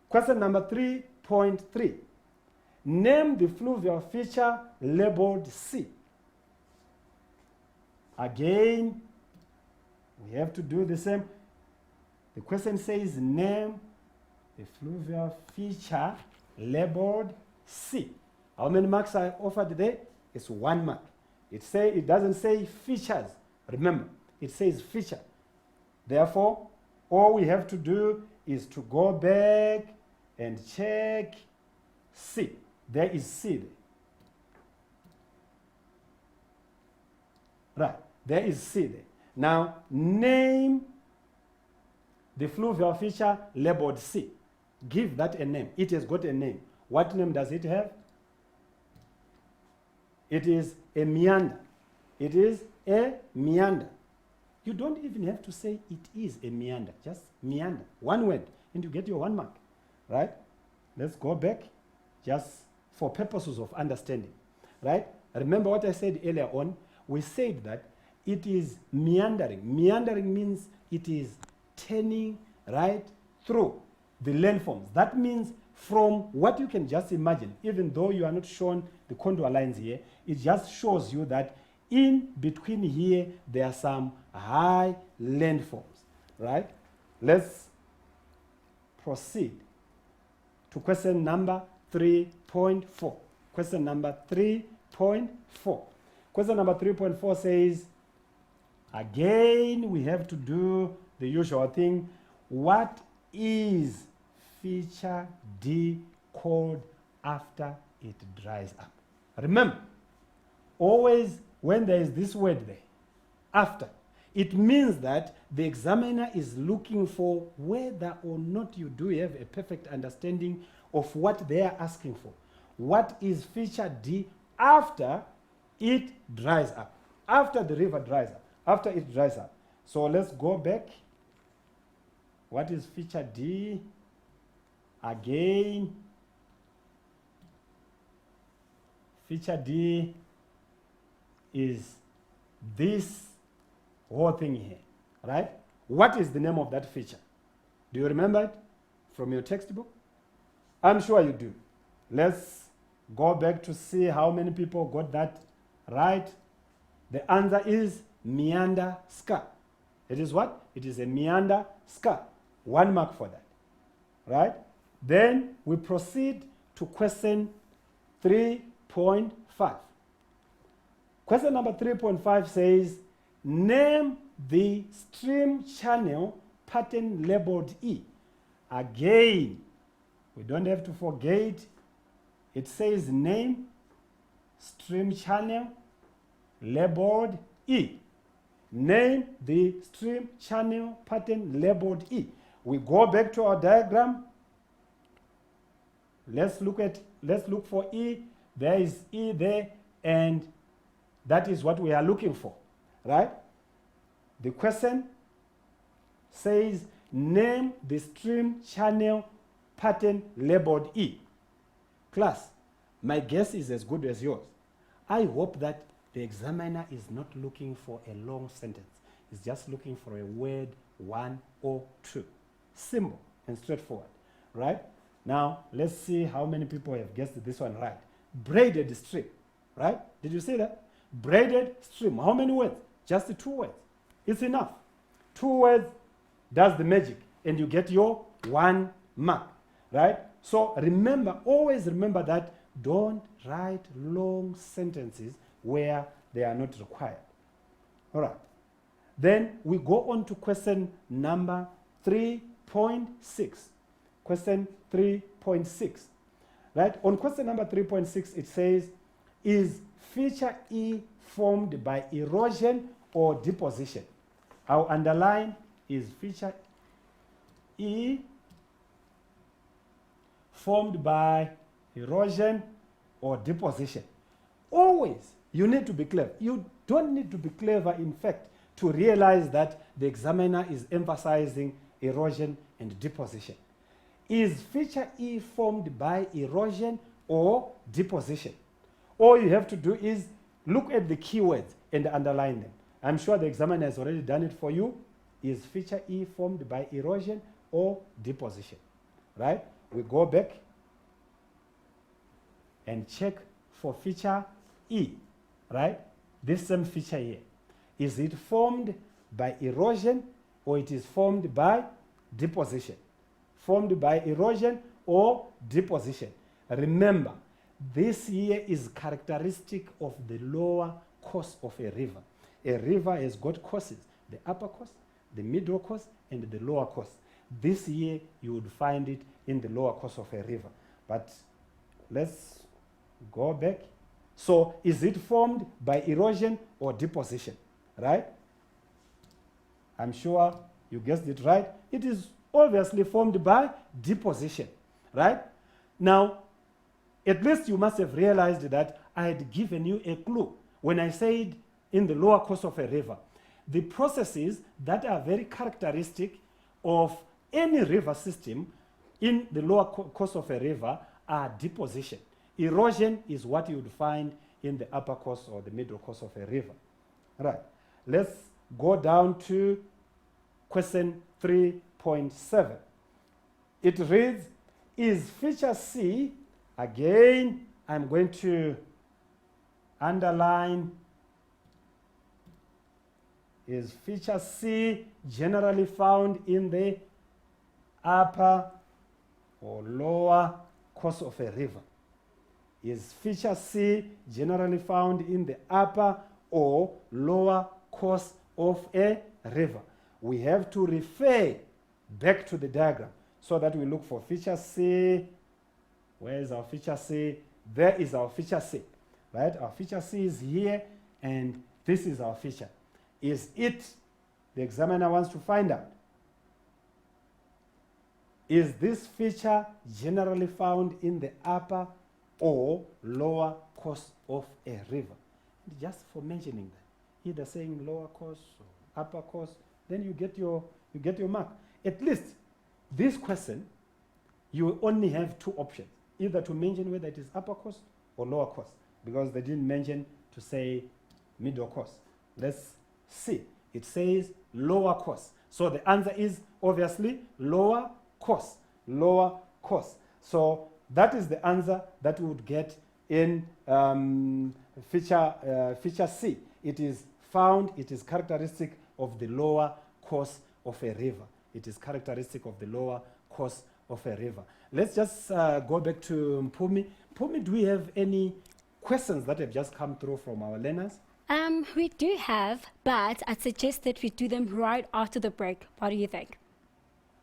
Question number 3.3. Name the fluvial feature labeled C. Again, we have to do the same. The question says name the fluvial feature labeled C. How many marks are offered there? It's 1 mark. It doesn't say features. Remember, it says feature. Therefore, all we have to do is to go back and check C. There is C there. Right, there is C there. Now, name the fluvial feature labeled C. Give that a name. It has got a name. What name does it have? It is a meander. It is a meander. You don't even have to say it is a meander. Just meander. One word, and you get your 1 mark. Right? Let's go back just for purposes of understanding. Right? Remember what I said earlier on? We said that it is meandering. Meandering means it is turning right through the landforms. That means from what you can just imagine, even though you are not shown the contour lines here, it just shows you that in between here, there are some high landforms, right? Let's proceed to question number 3.4. Question number 3.4. Question number 3.4 says, again, we have to do the usual thing. What is feature D called after it dries up? Remember, always when there is this word there, after, it means that the examiner is looking for whether or not you do have a perfect understanding of what they are asking for. What is feature D after it dries up? After the river dries up, after it dries up. So let's go back. What is feature D? Again, feature D is this whole thing here, right? What is the name of that feature? Do you remember it from your textbook? I'm sure you do. Let's go back to see how many people got that right. The answer is meander scar. It is what? It is a meander scar. 1 mark for that. Right? Then we proceed to question 3.5. Question number 3.5 says, name the stream channel pattern labeled E. Again, we don't have to forget, it says name stream channel labeled E. Name the stream channel pattern labeled E. We go back to our diagram. Let's look for E. There is E there, and that is what we are looking for, right? The question says, name the stream channel pattern labeled E. Class, my guess is as good as yours. I hope that the examiner is not looking for a long sentence. He's just looking for a word, 1 or 2. Simple and straightforward, right? Now, let's see how many people have guessed this one right. Braided stream, right? Did you see that? Braided stream. How many words? Just 2 words. It's enough. 2 words does the magic, and you get your 1 mark, right? So remember, always remember that don't write long sentences where they are not required. All right. Then we go on to question number 3.6. Question 3.6. Right? On question number 3.6, it says, is feature E formed by erosion or deposition? I'll underline, is feature E formed by erosion or deposition? Always, you need to be clever. You don't need to be clever, in fact, to realize that the examiner is emphasizing erosion and deposition. Is feature E formed by erosion or deposition? All you have to do is look at the keywords and underline them. I'm sure the examiner has already done it for you. Is feature E formed by erosion or deposition? Right? We go back and check for feature E, right? This same feature here. Is it formed by erosion or it is formed by deposition? Formed by erosion or deposition. Remember, this here is characteristic of the lower course of a river. A river has got courses, the upper course, the middle course, and the lower course. This here, you would find it in the lower course of a river. But let's go back. So is it formed by erosion or deposition, right? I'm sure you guessed it right. It is obviously formed by deposition, right? Now, at least you must have realized that I had given you a clue when I said in the lower course of a river. The processes that are very characteristic of any river system in the lower course of a river are deposition. Erosion is what you would find in the upper course or the middle course of a river. Right. Let's go down to question 3.7. It reads, is feature C, again, I'm going to underline, is feature C generally found in the upper or lower course of a river? Is feature C generally found in the upper or lower course of a river? We have to refer back to the diagram so that we look for feature C. Where is our feature C? There is our feature C, right? Our feature C is here, and this is our feature. Is it, the examiner wants to find out, is this feature generally found in the upper or lower course of a river? Just for mentioning that, either saying lower course or upper course, then you get your mark. At least this question, you only have 2 options, either to mention whether it is upper course or lower course, because they didn't mention to say middle course. Let's see. It says lower course. So the answer is obviously lower course. Lower course. So that is the answer that we would get in feature C. It is found, it is characteristic of the lower course of a river. It is characteristic of the lower course of a river. Let's just go back to Mpumi. Mpumi, do we have any questions that have just come through from our learners? We do have, but I'd suggest that we do them right after the break. What do you think?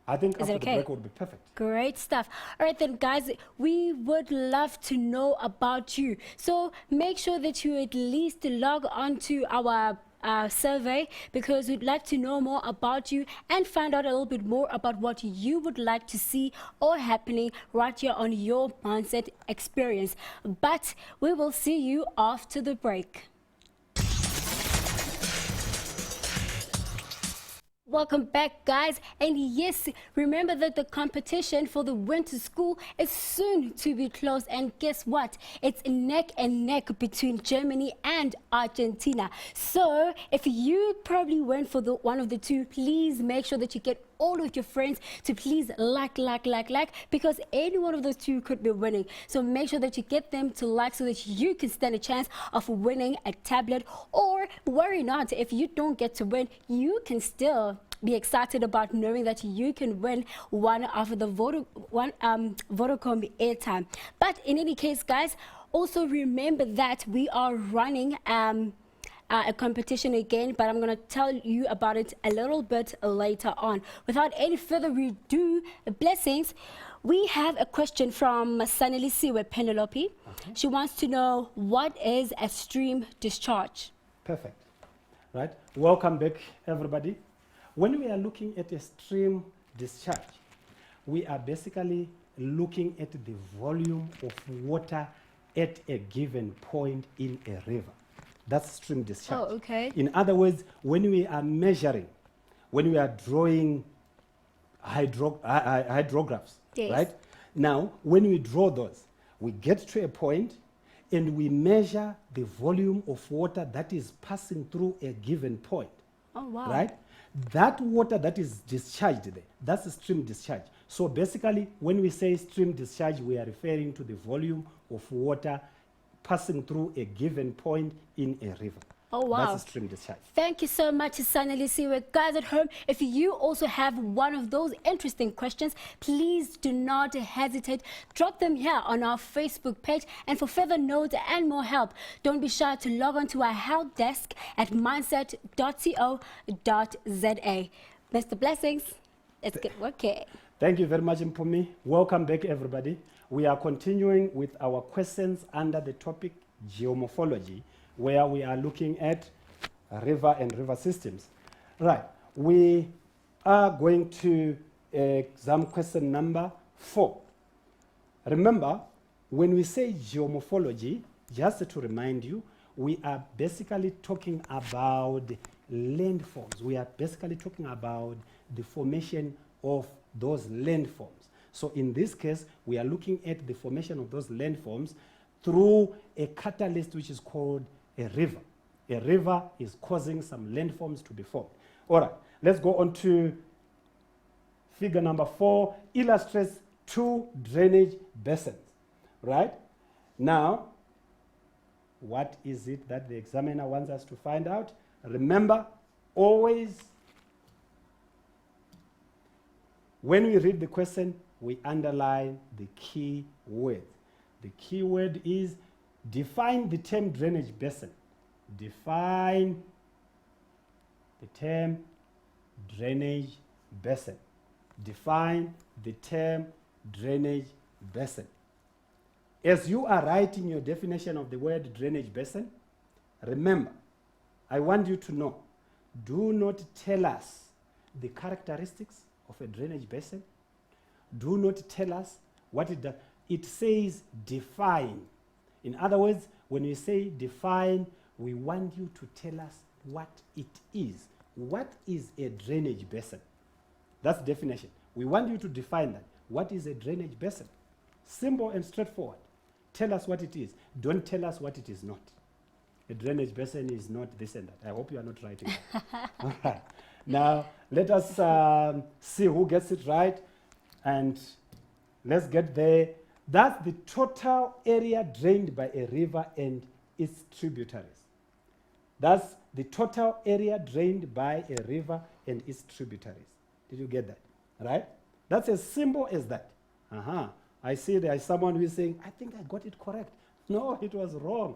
I think Is it after the okay? break would be perfect. Great stuff. All right then, guys, we would love to know about you. So make sure that you at least log on to our survey, because we'd like to know more about you and find out a little bit more about what you would like to see or happening right here on your mindset experience. But we will see you after the break. Welcome back, guys. And yes, remember that the competition for the winter school is soon to be closed. And guess what? It's neck and neck between Germany and Argentina. So if you probably went for one of the two, please make sure that you get all of your friends to please like, because any one of those two could be winning. So make sure that you get them to like so that you can stand a chance of winning a tablet. Or worry not, if you don't get to win, you can still be excited about knowing that you can win one of the Vodacom airtime. But in any case, guys, also remember that we are running a competition again, but I'm going to tell you about it a little bit later on. Without any further ado, blessings, we have a question from Sanelisiwe Penelope. Okay. She wants to know, what is a stream discharge? Perfect. Right. Welcome back, everybody. When we are looking at a stream discharge, we are basically looking at the volume of water at a given point in a river. That's stream discharge. Oh, okay. In other words, when we are measuring, when we are drawing hydrographs, Yes. right? Now, when we draw those, we get to a point and we measure the volume of water that is passing through a given point. Oh, wow. Right? That water that is discharged there, that's a stream discharge. So basically, when we say stream discharge, we are referring to the volume of water passing through a given point in a river. Oh, wow. That's a stream discharge. Thank you so much, Sanelisiwe. Guys at home, if you also have one of those interesting questions, please do not hesitate. Drop them here on our Facebook page. And for further notes and more help, don't be shy to log on to our help desk at mindset.co.za. Mr. Blessings, let's get working. Thank you very much, Mpumi. Welcome back, everybody. We are continuing with our questions under the topic geomorphology, where we are looking at river and river systems. Right, we are going to exam question number 4. Remember, when we say geomorphology, just to remind you, we are basically talking about landforms. We are basically talking about the formation of those landforms. So in this case, we are looking at the formation of those landforms through a catalyst which is called a river. A river is causing some landforms to be formed. All right, let's go on to figure number 4, illustrates 2 drainage basins. Right? Now, what is it that the examiner wants us to find out? Remember, always when we read the question, we underline the key word. The key word is define the term drainage basin. Define the term drainage basin. Define the term drainage basin. As you are writing your definition of the word drainage basin, remember, I want you to know, do not tell us the characteristics of a drainage basin. Do not tell us what it does. It says define. In other words, when we say define, we want you to tell us what it is. What is a drainage basin? That's the definition. We want you to define that. What is a drainage basin? Simple and straightforward. Tell us what it is. Don't tell us what it is not. A drainage basin is not this and that. I hope you are not writing that. All right. Now, let us see who gets it right. And let's get there. That's the total area drained by a river and its tributaries. That's the total area drained by a river and its tributaries. Did you get that? Right? That's as simple as that. I see there is someone who is saying, I think I got it correct. No, it was wrong.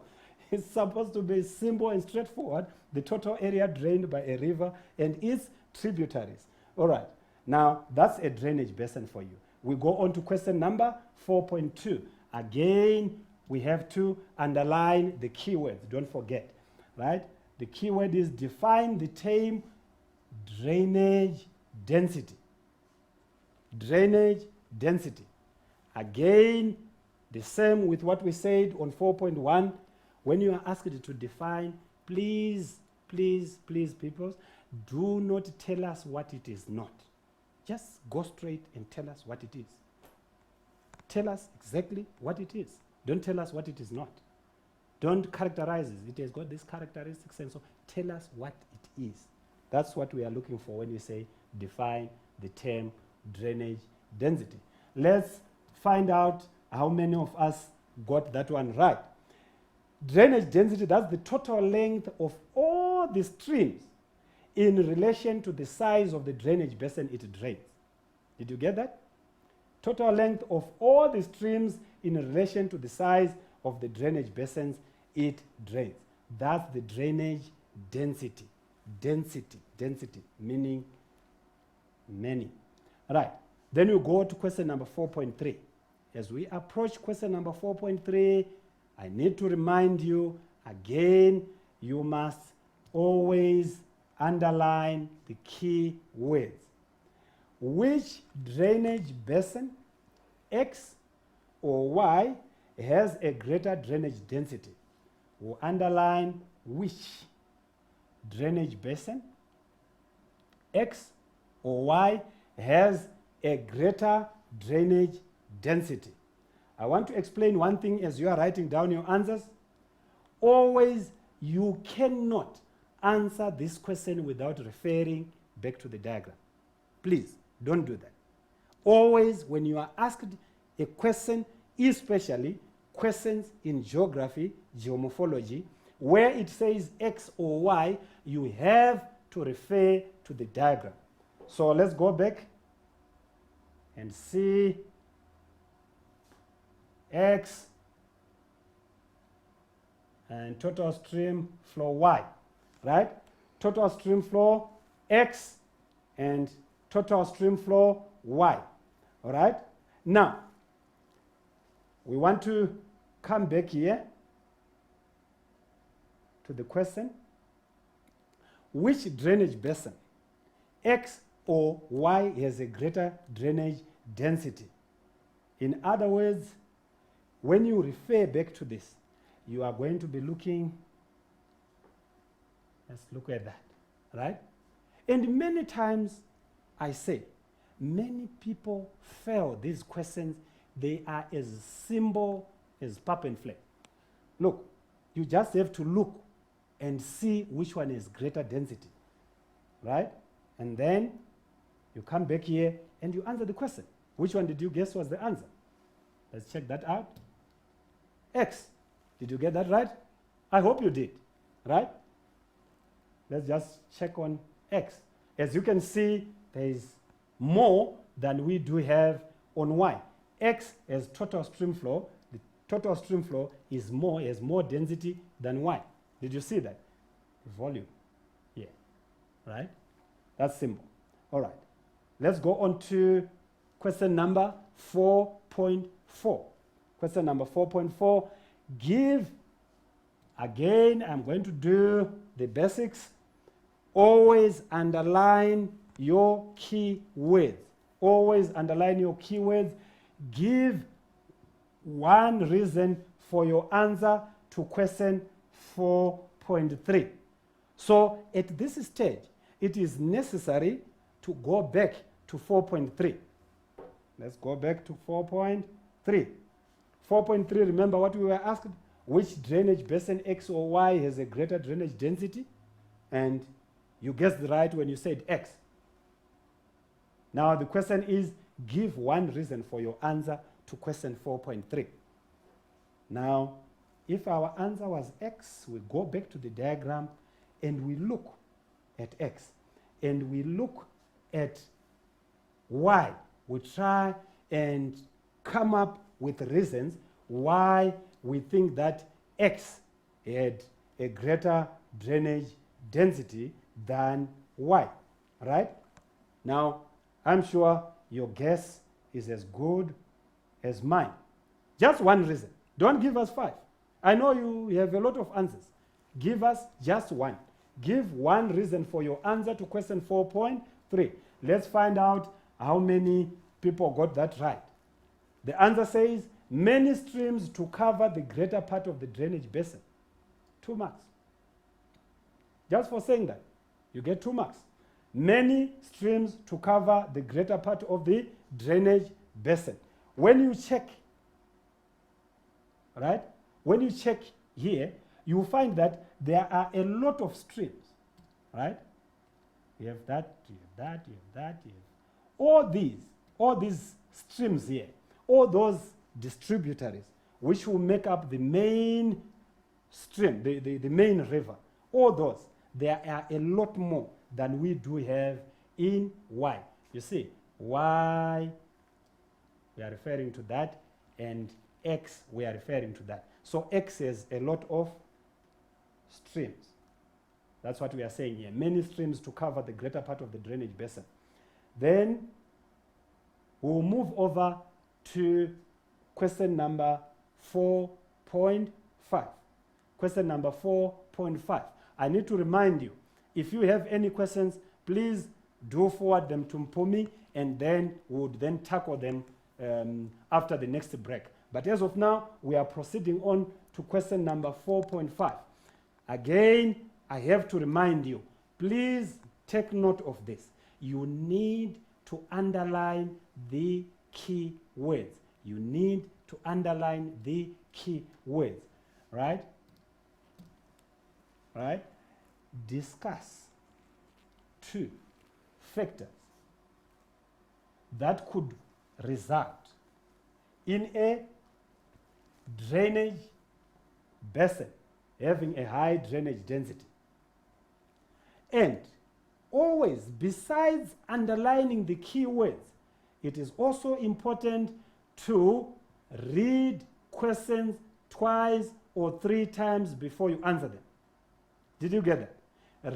It's supposed to be simple and straightforward. The total area drained by a river and its tributaries. All right. Now, that's a drainage basin for you. We go on to question number 4.2. Again, we have to underline the keywords. Don't forget, right? The keyword is define the term drainage density. Drainage density. Again, the same with what we said on 4.1. When you are asked to define, please, people, do not tell us what it is not. Just go straight and tell us what it is. Tell us exactly what it is. Don't tell us what it is not. Don't characterize it. It has got these characteristics, and so tell us what it is. That's what we are looking for when we say define the term drainage density. Let's find out how many of us got that one right. Drainage density, that's the total length of all the streams in relation to the size of the drainage basin it drains. Did you get that? Total length of all the streams in relation to the size of the drainage basins it drains. That's the drainage density. Density, meaning many. All right. Then we go to question number 4.3. As we approach question number 4.3, I need to remind you again, you must always underline the key words. Which drainage basin, X or Y, has a greater drainage density? We'll underline which drainage basin, X or Y, has a greater drainage density. I want to explain one thing as you are writing down your answers. Always, you cannot answer this question without referring back to the diagram. Please, don't do that. Always, when you are asked a question, especially questions in geography, geomorphology, where it says X or Y, you have to refer to the diagram. So let's go back and see X and total stream flow Y, right? Total stream flow X and total stream flow Y, all right? Now, we want to come back here to the question, which drainage basin, X or Y, has a greater drainage density? In other words, when you refer back to this, you are going to be looking, let's look at that, right? And many times, I say, many people fail these questions. They are as simple as pap and flake. Look, you just have to look and see which one is greater density, right? And then you come back here and you answer the question. Which one did you guess was the answer? Let's check that out. X. Did you get that right? I hope you did, right? Let's just check on X. As you can see, there is more than we do have on Y. X has total stream flow. The total stream flow is more, has more density than Y. Did you see that? The volume. Yeah. Right? That's simple. All right. Let's go on to question number 4.4. Question number 4.4. Give, again, I'm going to do the basics. Always underline your key words. Always underline your keywords. Give one reason for your answer to question 4.3. So at this stage, it is necessary to go back to 4.3. Let's go back to 4.3. 4.3, remember what we were asked? Which drainage basin, X or Y, has a greater drainage density? And you guessed right when you said X. Now the question is, give one reason for your answer to question 4.3. Now, if our answer was X, we go back to the diagram and we look at X and we look at Y, we try and come up with reasons why we think that X had a greater drainage density than Y, right? Now, I'm sure your guess is as good as mine. Just one reason. Don't give us 5. I know you have a lot of answers. Give us just one. Give one reason for your answer to question 4.3. Let's find out how many people got that right. The answer says, many streams to cover the greater part of the drainage basin. 2 marks. Just for saying that, you get 2 marks. Many streams to cover the greater part of the drainage basin. When you check, right? When you check here, you find that there are a lot of streams, right? You have that, you have that, you have that, you have all these streams here, all those distributaries, which will make up the main stream, the main river, all those, there are a lot more than we do have in Y. You see, Y, we are referring to that, and X, we are referring to that. So X has a lot of streams. That's what we are saying here. Many streams to cover the greater part of the drainage basin. Then we'll move over to question number 4.5. Question number 4.5. I need to remind you, if you have any questions, please do forward them to Mpumi, and then we'll then tackle them after the next break. But as of now, we are proceeding on to question number 4.5. Again, I have to remind you, please take note of this. You need to underline the key words. You need to underline the key words, right? Right? Discuss 2 factors that could result in a drainage basin having a high drainage density. And always, besides underlining the key words, it is also important to read questions twice or 3 times before you answer them. Did you get that?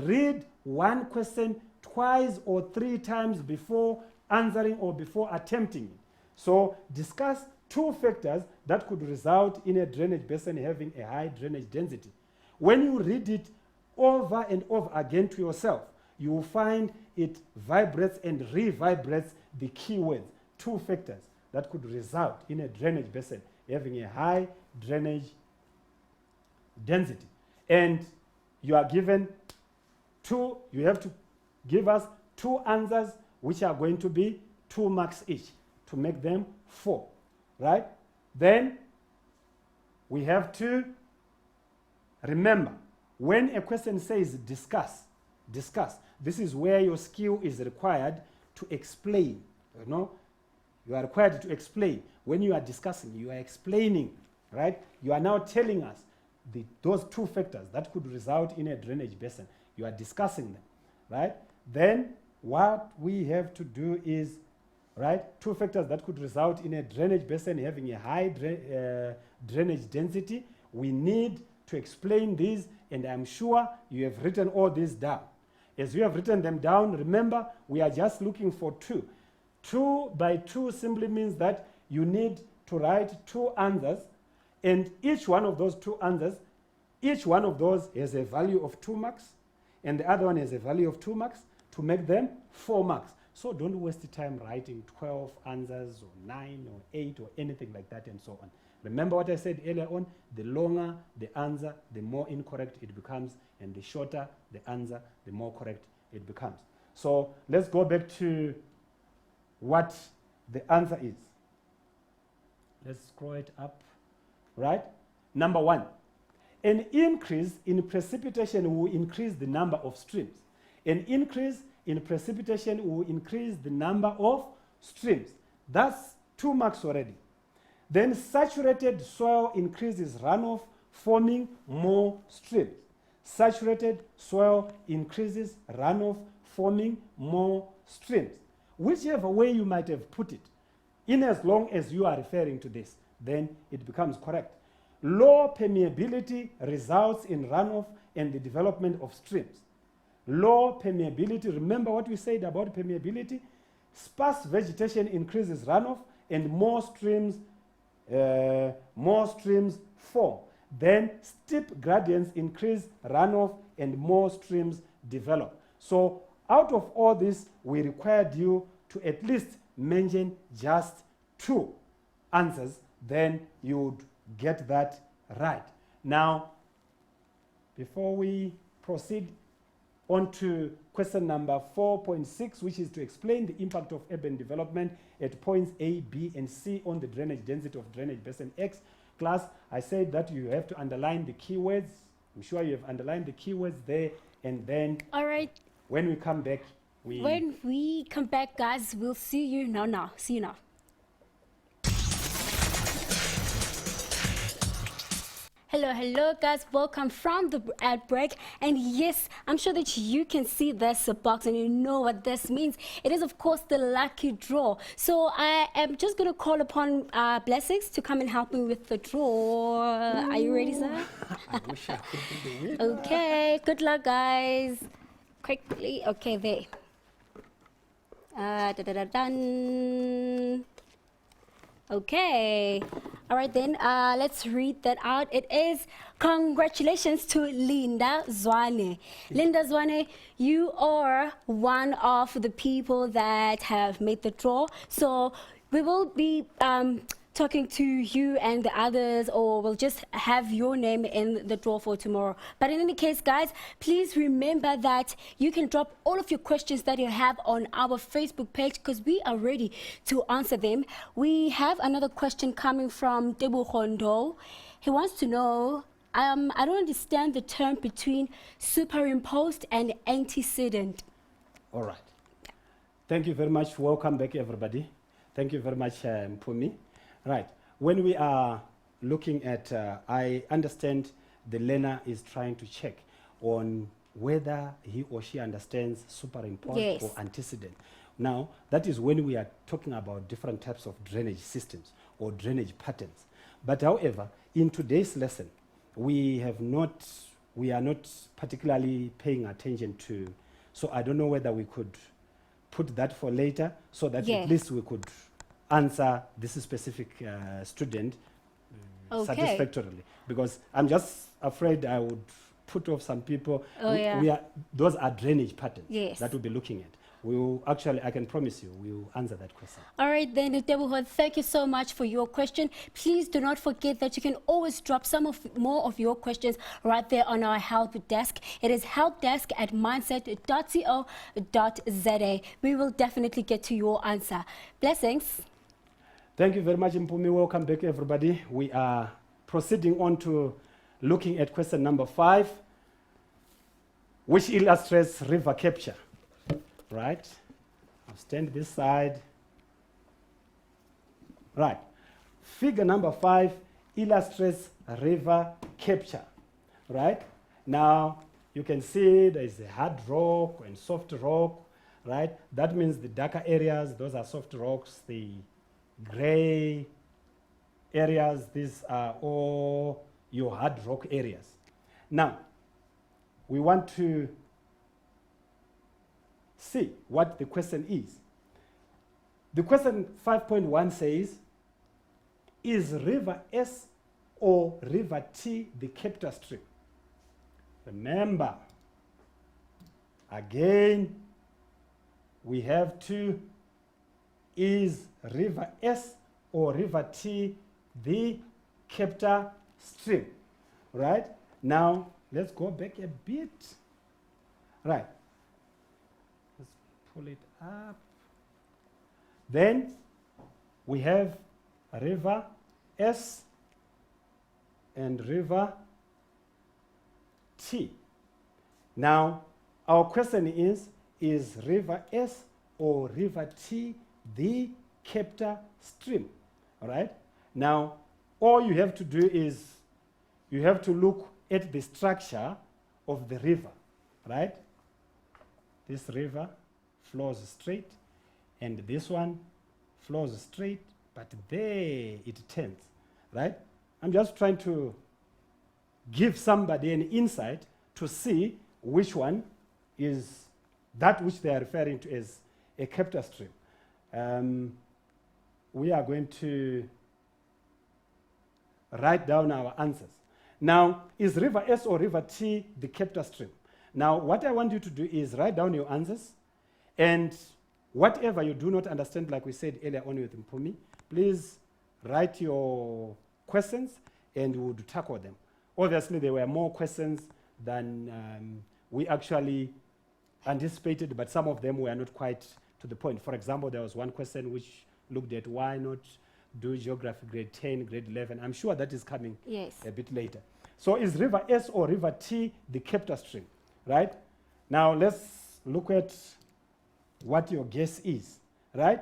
Read one question twice or 3 times before answering or before attempting it. So discuss 2 factors that could result in a drainage basin having a high drainage density. When you read it over and over again to yourself, you will find it vibrates and re-vibrates the key words, 2 factors that could result in a drainage basin having a high drainage density. And you are given 2, you have to give us 2 answers which are going to be 2 marks each to make them 4, right? Then we have to remember, when a question says discuss, this is where your skill is required to explain. You know, you are required to explain. When you are discussing, you are explaining, right? You are now telling us those 2 factors that could result in a drainage basin. You are discussing them, right? Then what we have to do is, right, 2 factors that could result in a drainage basin having a high drainage density. We need to explain these, and I'm sure you have written all these down. As you have written them down, remember, we are just looking for 2. 2 by 2 simply means that you need to write 2 answers, and each one of those 2 answers, each one of those has a value of 2 marks, and the other one has a value of 2 marks to make them 4 marks. So don't waste time writing 12 answers or 9 or 8 or anything like that and so on. Remember what I said earlier on, the longer the answer, the more incorrect it becomes, and the shorter the answer, the more correct it becomes. So let's go back to what the answer is. Let's scroll it up, right? Number 1, an increase in precipitation will increase the number of streams. An increase in precipitation will increase the number of streams. That's 2 marks already. Then saturated soil increases runoff, forming more streams. Saturated soil increases runoff, forming more streams. Whichever way you might have put it, in as long as you are referring to this, then it becomes correct. Low permeability results in runoff and the development of streams. Low permeability, remember what we said about permeability? Sparse vegetation increases runoff and more streams form. Then steep gradients increase runoff and more streams develop. So out of all this, we required you to at least mention just 2 answers, then you would get that right. Now, before we proceed on to question number 4.6, which is to explain the impact of urban development at points A, B, and C on the drainage density of drainage basin X. Class, I said that you have to underline the keywords. I'm sure you have underlined the keywords there, and then All right. when we come back, When we come back, guys, we'll see you now. See you now. Hello guys, welcome from the ad break. And yes, I'm sure that you can see this box and you know what this means. It is of course the lucky draw. So I am just going to call upon Blessings to come and help me with the draw. Are you ready, sir? I wish I could be the winner. Okay, good luck guys. Quickly, okay, there. Dun. Okay. All right, then let's read that out. It is congratulations to Linda Zwane. Linda Zwane, you are one of the people that have made the draw. So we will be talking to you and the others, or we'll just have your name in the draw for tomorrow. But in any case, guys, please remember that you can drop all of your questions that you have on our Facebook page because we are ready to answer them. We have another question coming from Debu Hondo. He wants to know, I don't understand the term between superimposed and antecedent. All right. Thank you very much. Welcome back, everybody. Thank you very much, Mpumi. Right. When we are looking at, I understand the learner is trying to check on whether he or she understands superimposed Yes. or antecedent. Now, that is when we are talking about different types of drainage systems or drainage patterns. But however, in today's lesson, we are not particularly paying attention to, so I don't know whether we could put that for later so that Yeah. at least we could answer this specific student Okay. satisfactorily, because I'm just afraid I would put off some people. Oh, yeah. Those are drainage patterns Yes. that we'll be looking at. We will actually, I can promise you, we will answer that question. All right, then, Debuhod, thank you so much for your question. Please do not forget that you can always drop more of your questions right there on our help desk. It is helpdesk@mindset.co.za. We will definitely get to your answer. Blessings. Thank you very much, Mpumi. Welcome back, everybody. We are proceeding on to looking at question number 5, which illustrates river capture. Right? I'll stand this side. Right. Figure number 5 illustrates river capture. Right? Now, you can see there is a hard rock and soft rock. Right? That means the darker areas, those are soft rocks. The gray areas, these are all your hard rock areas. Now, we want to see what the question is. The question 5.1 says, is river S or river T the capture stream? Remember, again, we have to, is river S or river T the capture stream? Right? Now, let's go back a bit. Right. Let's pull it up. Then we have river S and river T. Now, our question is river S or river T the capture stream? All right? Now, all you have to do is you have to look at the structure of the river, right? This river flows straight, and this one flows straight, but there it turns, right? I'm just trying to give somebody an insight to see which one is that which they are referring to as a capture stream. We are going to write down our answers. Now, is river S or river T the capture stream? Now, what I want you to do is write down your answers, and whatever you do not understand, like we said earlier on with Mpumi, please write your questions and we would tackle them. Obviously, there were more questions than we actually anticipated, but some of them were not quite to the point. For example, there was one question which looked at why not do geography grade 10, grade 11. I'm sure that is coming a bit later. So is river S or river T the capture stream, right? Now let's look at what your guess is, right?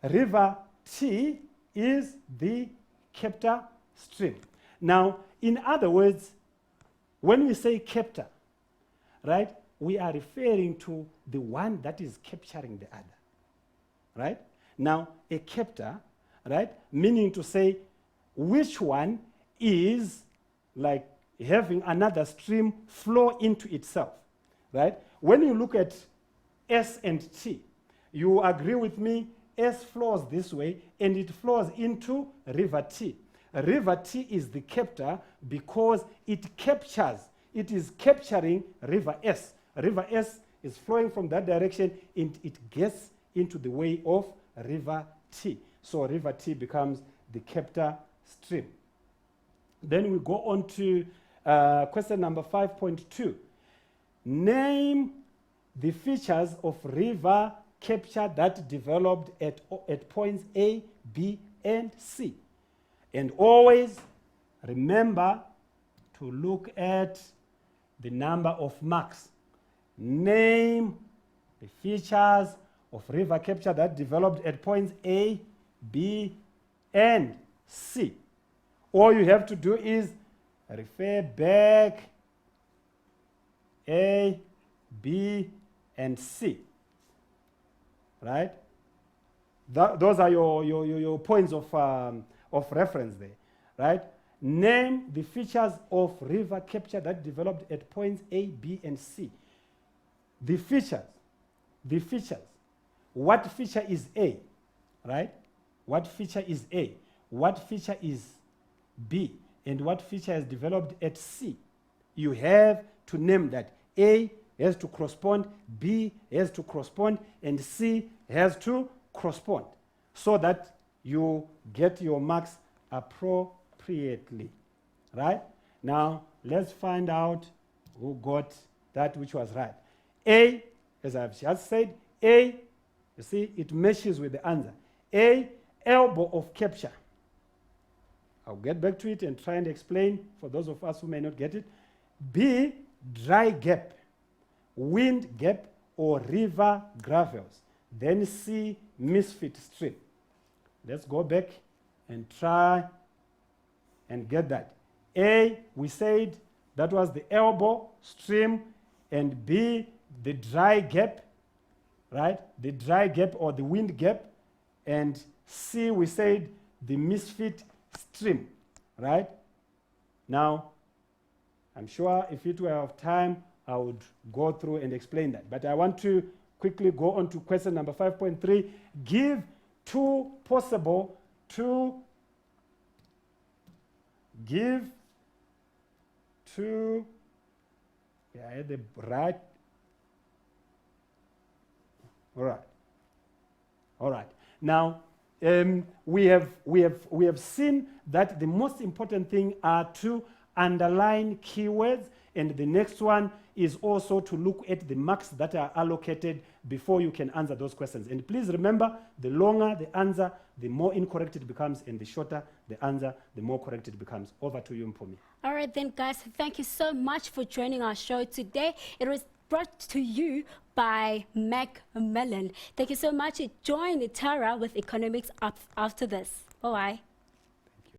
River T is the capture stream. Now, in other words, when we say capture, right, we are referring to the one that is capturing the other, right? Now, a captor, right, meaning to say which one is like having another stream flow into itself, right? When you look at S and T, you agree with me, S flows this way and it flows into river T. River T is the captor because it is capturing river S. River S is flowing from that direction and it gets into the way of river T. So river T becomes the capture stream. Then we go on to question number 5.2. Name the features of river capture that developed at points A, B, and C. And always remember to look at the number of marks. Name the features of river capture that developed at points A, B, and C. All you have to do is refer back A, B, and C. Right? Those are your points of reference there. Right? Name the features of river capture that developed at points A, B, and C. The features. What feature is A? Right? What feature is A? What feature is B? And what feature is developed at C? You have to name that. A has to correspond, B has to correspond, and C has to correspond so that you get your marks appropriately. Right? Now, let's find out who got that which was right. A, as I've just said, A, you see, it meshes with the answer. A, elbow of capture. I'll get back to it and try and explain for those of us who may not get it. B, dry gap, wind gap, or river gravels. Then C, misfit stream. Let's go back and try and get that. A, we said that was the elbow stream, and B, the dry gap, right? The dry gap or the wind gap, and C, we said the misfit stream, right? Now, I'm sure if it were of time, I would go through and explain that. But I want to quickly go on to question number 5.3. Give two possible right. All right. Now, we have seen that the most important thing are to underline keywords, and the next one is also to look at the marks that are allocated before you can answer those questions. And please remember, the longer the answer, the more incorrect it becomes, and the shorter the answer, the more correct it becomes. Over to you, Mpumi. All right then, guys, thank you so much for joining our show today. It was brought to you by Macmillan. Thank you so much. Join Tara with economics up after this. Bye-bye.